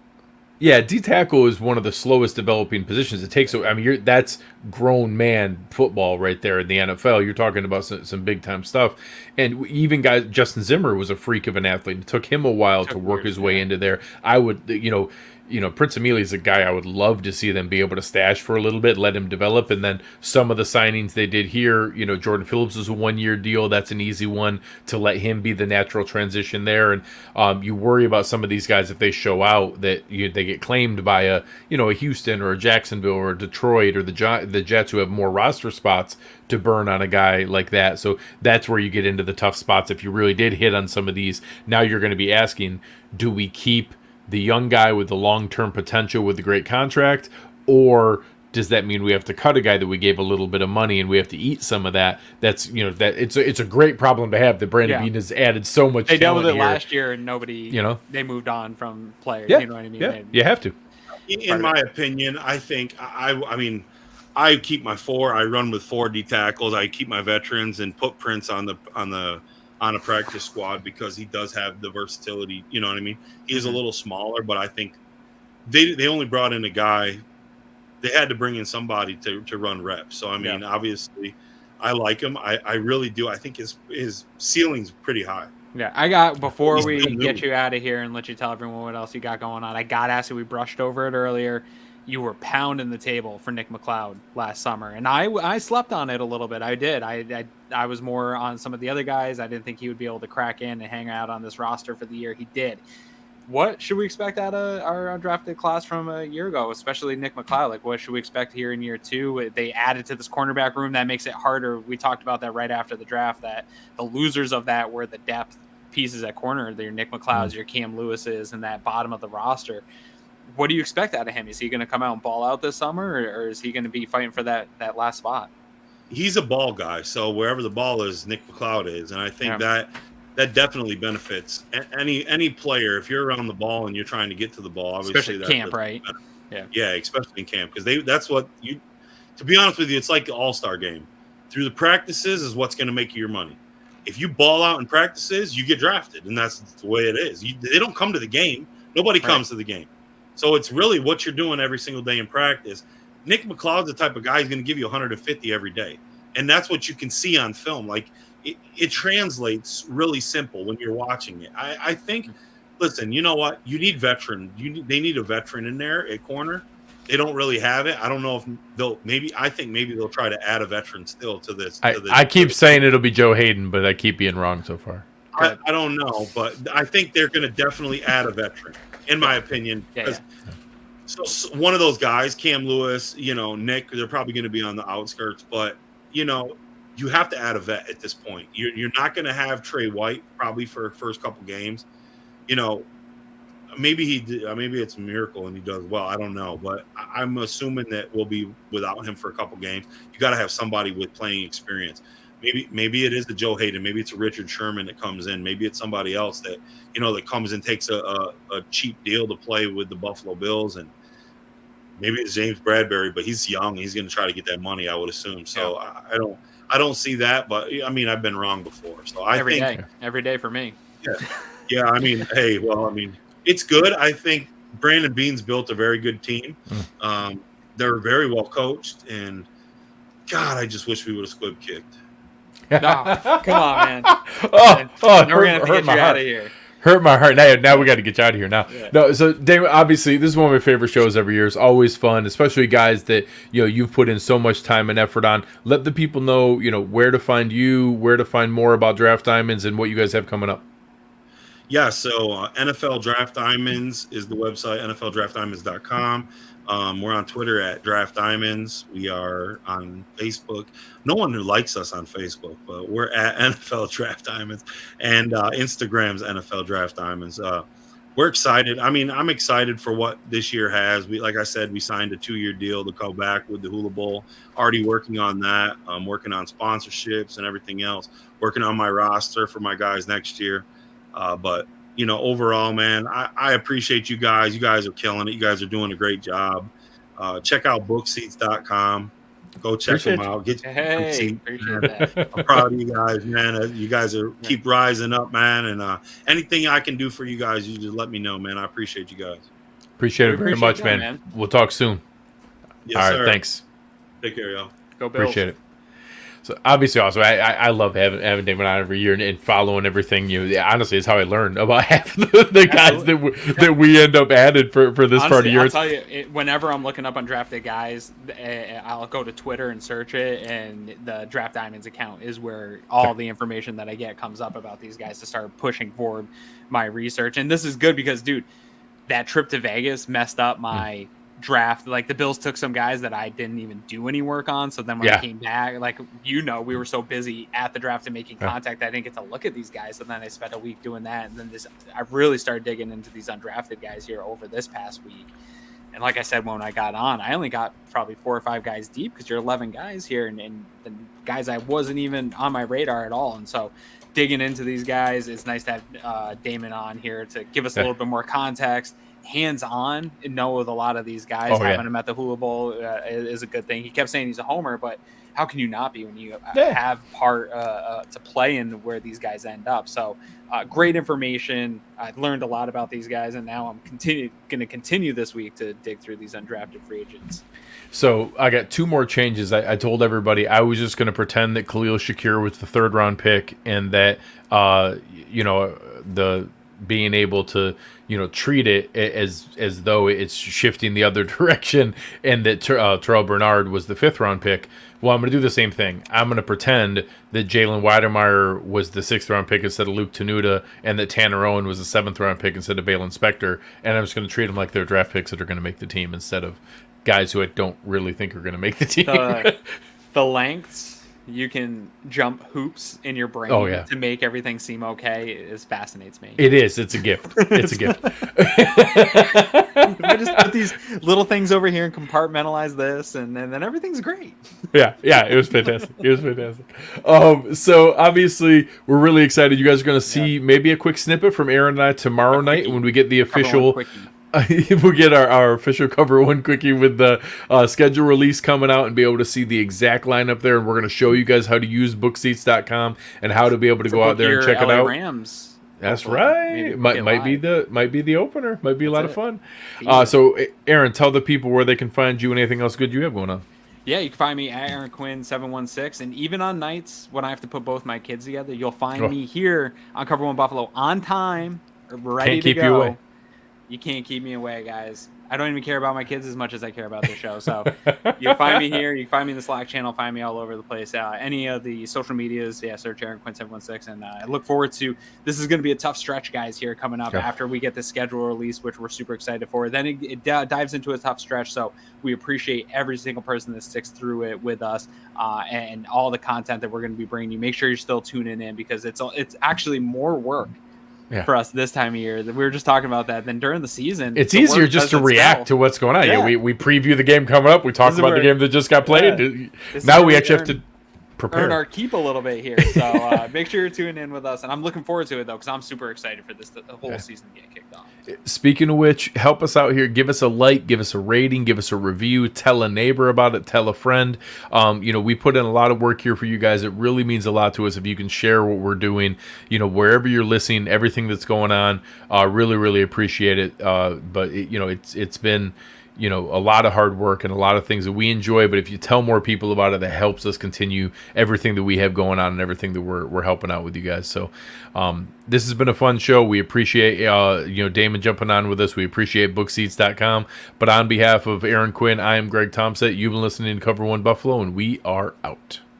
Yeah, D tackle is one of the slowest developing positions. It takes. I mean, that's grown man football right there in the NFL. You're talking about some big time stuff, and even guys. Justin Zimmer was a freak of an athlete. It took him a while to work his way into there. I would, Prince Emili is a guy I would love to see them be able to stash for a little bit, let him develop, and then some of the signings they did here. Jordan Phillips is a 1-year deal. That's an easy one to let him be the natural transition there. And you worry about some of these guys if they show out that they get claimed by a Houston or a Jacksonville or a Detroit or the Jets who have more roster spots to burn on a guy like that. So that's where you get into the tough spots. If you really did hit on some of these, now you're going to be asking, do we keep the young guy with the long-term potential with the great contract, or does that mean we have to cut a guy that we gave a little bit of money and we have to eat some of that? That's, that it's a great problem to have that Brandon Beane has added so much They dealt with it here. last year and nobody, they moved on from players. Yeah. You know what I mean? Yeah. You have to. In my opinion, I think I keep my four. I run with 4 D tackles. I keep my veterans and put Prince on a practice squad because he does have the versatility. You know what I mean? He is a little smaller, but I think they only brought in a guy. They had to bring in somebody to run reps. So I mean, obviously, I like him. I really do. I think his ceiling's pretty high. Yeah, before we get you out of here and let you tell everyone what else you got going on, I got asked you, we brushed over it earlier. You were pounding the table for Nick McLeod last summer, and I slept on it a little bit. I did. I was more on some of the other guys. I didn't think he would be able to crack in and hang out on this roster for the year. He did. What should we expect out of our undrafted class from a year ago, especially Nick McLeod? Like, what should we expect here in year 2? They added to this cornerback room. That makes it harder. We talked about that right after the draft, that the losers of that were the depth pieces at corner. Your Nick McLeod's, your Cam Lewis's, and that bottom of the roster. What do you expect out of him? Is he going to come out and ball out this summer, or is he going to be fighting for that last spot? He's a ball guy, so wherever the ball is, Nick McLeod is, and I think that definitely benefits any player. If you're around the ball and you're trying to get to the ball, obviously especially camp, right? Yeah, especially in camp, because that's what you. To be honest with you, it's like the All-Star game. Through the practices is what's going to make you your money. If you ball out in practices, you get drafted, and that's the way it is. They don't come to the game. Nobody comes to the game. So it's really what you're doing every single day in practice. Nick McLeod's the type of guy who's going to give you 150 every day. And that's what you can see on film. Like, it translates really simple when you're watching it. I think, listen, you know what? You need veteran. They need a veteran in there at corner. They don't really have it. I don't know if I think maybe they'll try to add a veteran still to this. I keep saying it'll be Joe Hayden, but I keep being wrong so far. I don't know, but I think they're going to definitely add a veteran, in my opinion. So one of those guys, Cam Lewis, Nick, they're probably going to be on the outskirts, but you have to add a vet at this point. You're not going to have Trey White probably for first couple games. Maybe maybe it's a miracle and he does well. I don't know, but I'm assuming that we'll be without him for a couple games. You got to have somebody with playing experience. Maybe it is the Joe Hayden. Maybe it's a Richard Sherman that comes in. Maybe it's somebody else that that comes and takes a cheap deal to play with the Buffalo Bills, and maybe it's James Bradbury, but he's young. He's going to try to get that money, I would assume. So I don't see that, but I mean, I've been wrong before. So every day for me. Yeah. I mean, it's good. I think Brandon Beane's built a very good team. They're very well coached, and God, I just wish we would have squib kicked. No, come on, man. We're gonna get you out of here. Hurt my heart. Now we got to get you out of here now. Yeah. No, so Damon, obviously this is one of my favorite shows every year. It's always fun, especially guys that you've put in so much time and effort on. Let the people know where to find you, where to find more about Draft Diamonds, and what you guys have coming up. Yeah, so NFL Draft Diamonds is the website, NFLDraftDiamonds.com. We're on Twitter at Draft Diamonds. We are on Facebook. No one who likes us on Facebook, but we're at NFL Draft Diamonds, and Instagram's NFL Draft Diamonds. We're excited. I mean, I'm excited for what this year has. Like I said, we signed a 2-year deal to go back with the Hula Bowl. Already working on that. I'm working on sponsorships and everything else. Working on my roster for my guys next year. But overall, man, I appreciate you guys. You guys are killing it. You guys are doing a great job. Check out bookseats.com. Go check them out. Get your seat. I'm proud of you guys, man. You guys keep rising up, man. And anything I can do for you guys, you just let me know, man. I appreciate you guys. Appreciate it very much, man. We'll talk soon. Yes, all right, sir. Thanks. Take care, y'all. Go Bills. Appreciate it. So obviously, also, I love having Damon on every year and following everything. Honestly, it's how I learn about half the guys that we end up added for this honestly, part of year. I'll tell you, whenever I'm looking up undrafted guys, I'll go to Twitter and search it, and the Draft Diamonds account is where all the information that I get comes up about these guys to start pushing forward my research. And this is good because, dude, that trip to Vegas messed up my draft. Like, the Bills took some guys that I didn't even do any work on, so then when I came back, like, we were so busy at the draft and making contact, I didn't get to look at these guys. So then I spent a week doing that, and then I really started digging into these undrafted guys here over this past week. And like I said, when I got on, I only got probably 4 or 5 guys deep because you're 11 guys here and the guys I wasn't even on my radar at all. And so digging into these guys, it's nice to have Damon on here to give us a little bit more context, hands-on, and know with a lot of these guys. Having him at the Hula Bowl is a good thing. He kept saying he's a homer, but how can you not be when you have part to play in where these guys end up? So great information. I've learned a lot about these guys, and now I'm going to continue this week to dig through these undrafted free agents. So I got 2 more changes. I told everybody I was just going to pretend that Khalil Shakir was the 3rd round pick, and that the being able to treat it as though it's shifting the other direction, and that Terrell Bernard was the 5th round pick. Well, I'm going to do the same thing. I'm going to pretend that Jalen Wydermyer was the 6th round pick instead of Luke Tenuta, and that Tanner Owen was the 7th round pick instead of Balen Spector, and I'm just going to treat them like they're draft picks that are going to make the team instead of guys who I don't really think are going to make the team. The lengths you can jump hoops in your brain to make everything seem okay fascinates me. It is. It's a gift. It's a gift. I just put these little things over here and compartmentalize this, and then everything's great. Yeah, it was fantastic. So obviously we're really excited. You guys are going to see maybe a quick snippet from Aaron and I tomorrow night when we get the official. We'll get our official Cover One Quickie with the schedule release coming out and be able to see the exact lineup there. And we're going to show you guys how to use bookseats.com and how to be able to go out there and check it out. Rams. That's right. Might be the opener. Might be a lot of fun. So Aaron, tell the people where they can find you and anything else good you have going on. Yeah, you can find me at Aaron Quinn 716, and even on nights when I have to put both my kids together, you'll find me here on Cover One Buffalo on time, ready to go. You away. You can't keep me away, guys. I don't even care about my kids as much as I care about this show. So you'll find me here. You can find me in the Slack channel. Find me all over the place. Any of the social medias, search Aaron Quinn 716. And I look forward to this. Is going to be a tough stretch, guys, here coming up after we get the schedule release, which we're super excited for. Then it dives into a tough stretch. So we appreciate every single person that sticks through it with us and all the content that we're going to be bringing you. Make sure you're still tuning in because it's actually more work. For us this time of year. We were just talking about that. Then during the season, it's easier just to react to what's going on. Yeah, we preview the game coming up. We talk about the game that just got played. Now we actually have to prepare. Earn our keep a little bit here. So make sure you're tuning in with us. And I'm looking forward to it, though, because I'm super excited for this the whole season getting kicked off. Speaking of which, help us out here. Give us a like, give us a rating, give us a review. Tell a neighbor about it. Tell a friend. We put in a lot of work here for you guys. It really means a lot to us if you can share what we're doing. Wherever you're listening, everything that's going on. Really, really appreciate it. But it's been a lot of hard work and a lot of things that we enjoy, but if you tell more people about it, that helps us continue everything that we have going on and everything that we're helping out with you guys. So this has been a fun show. We appreciate Damon jumping on with us. We appreciate bookseats.com. But on behalf of Aaron Quinn, I am Greg Tompsett. You've been listening to Cover One Buffalo, and we are out.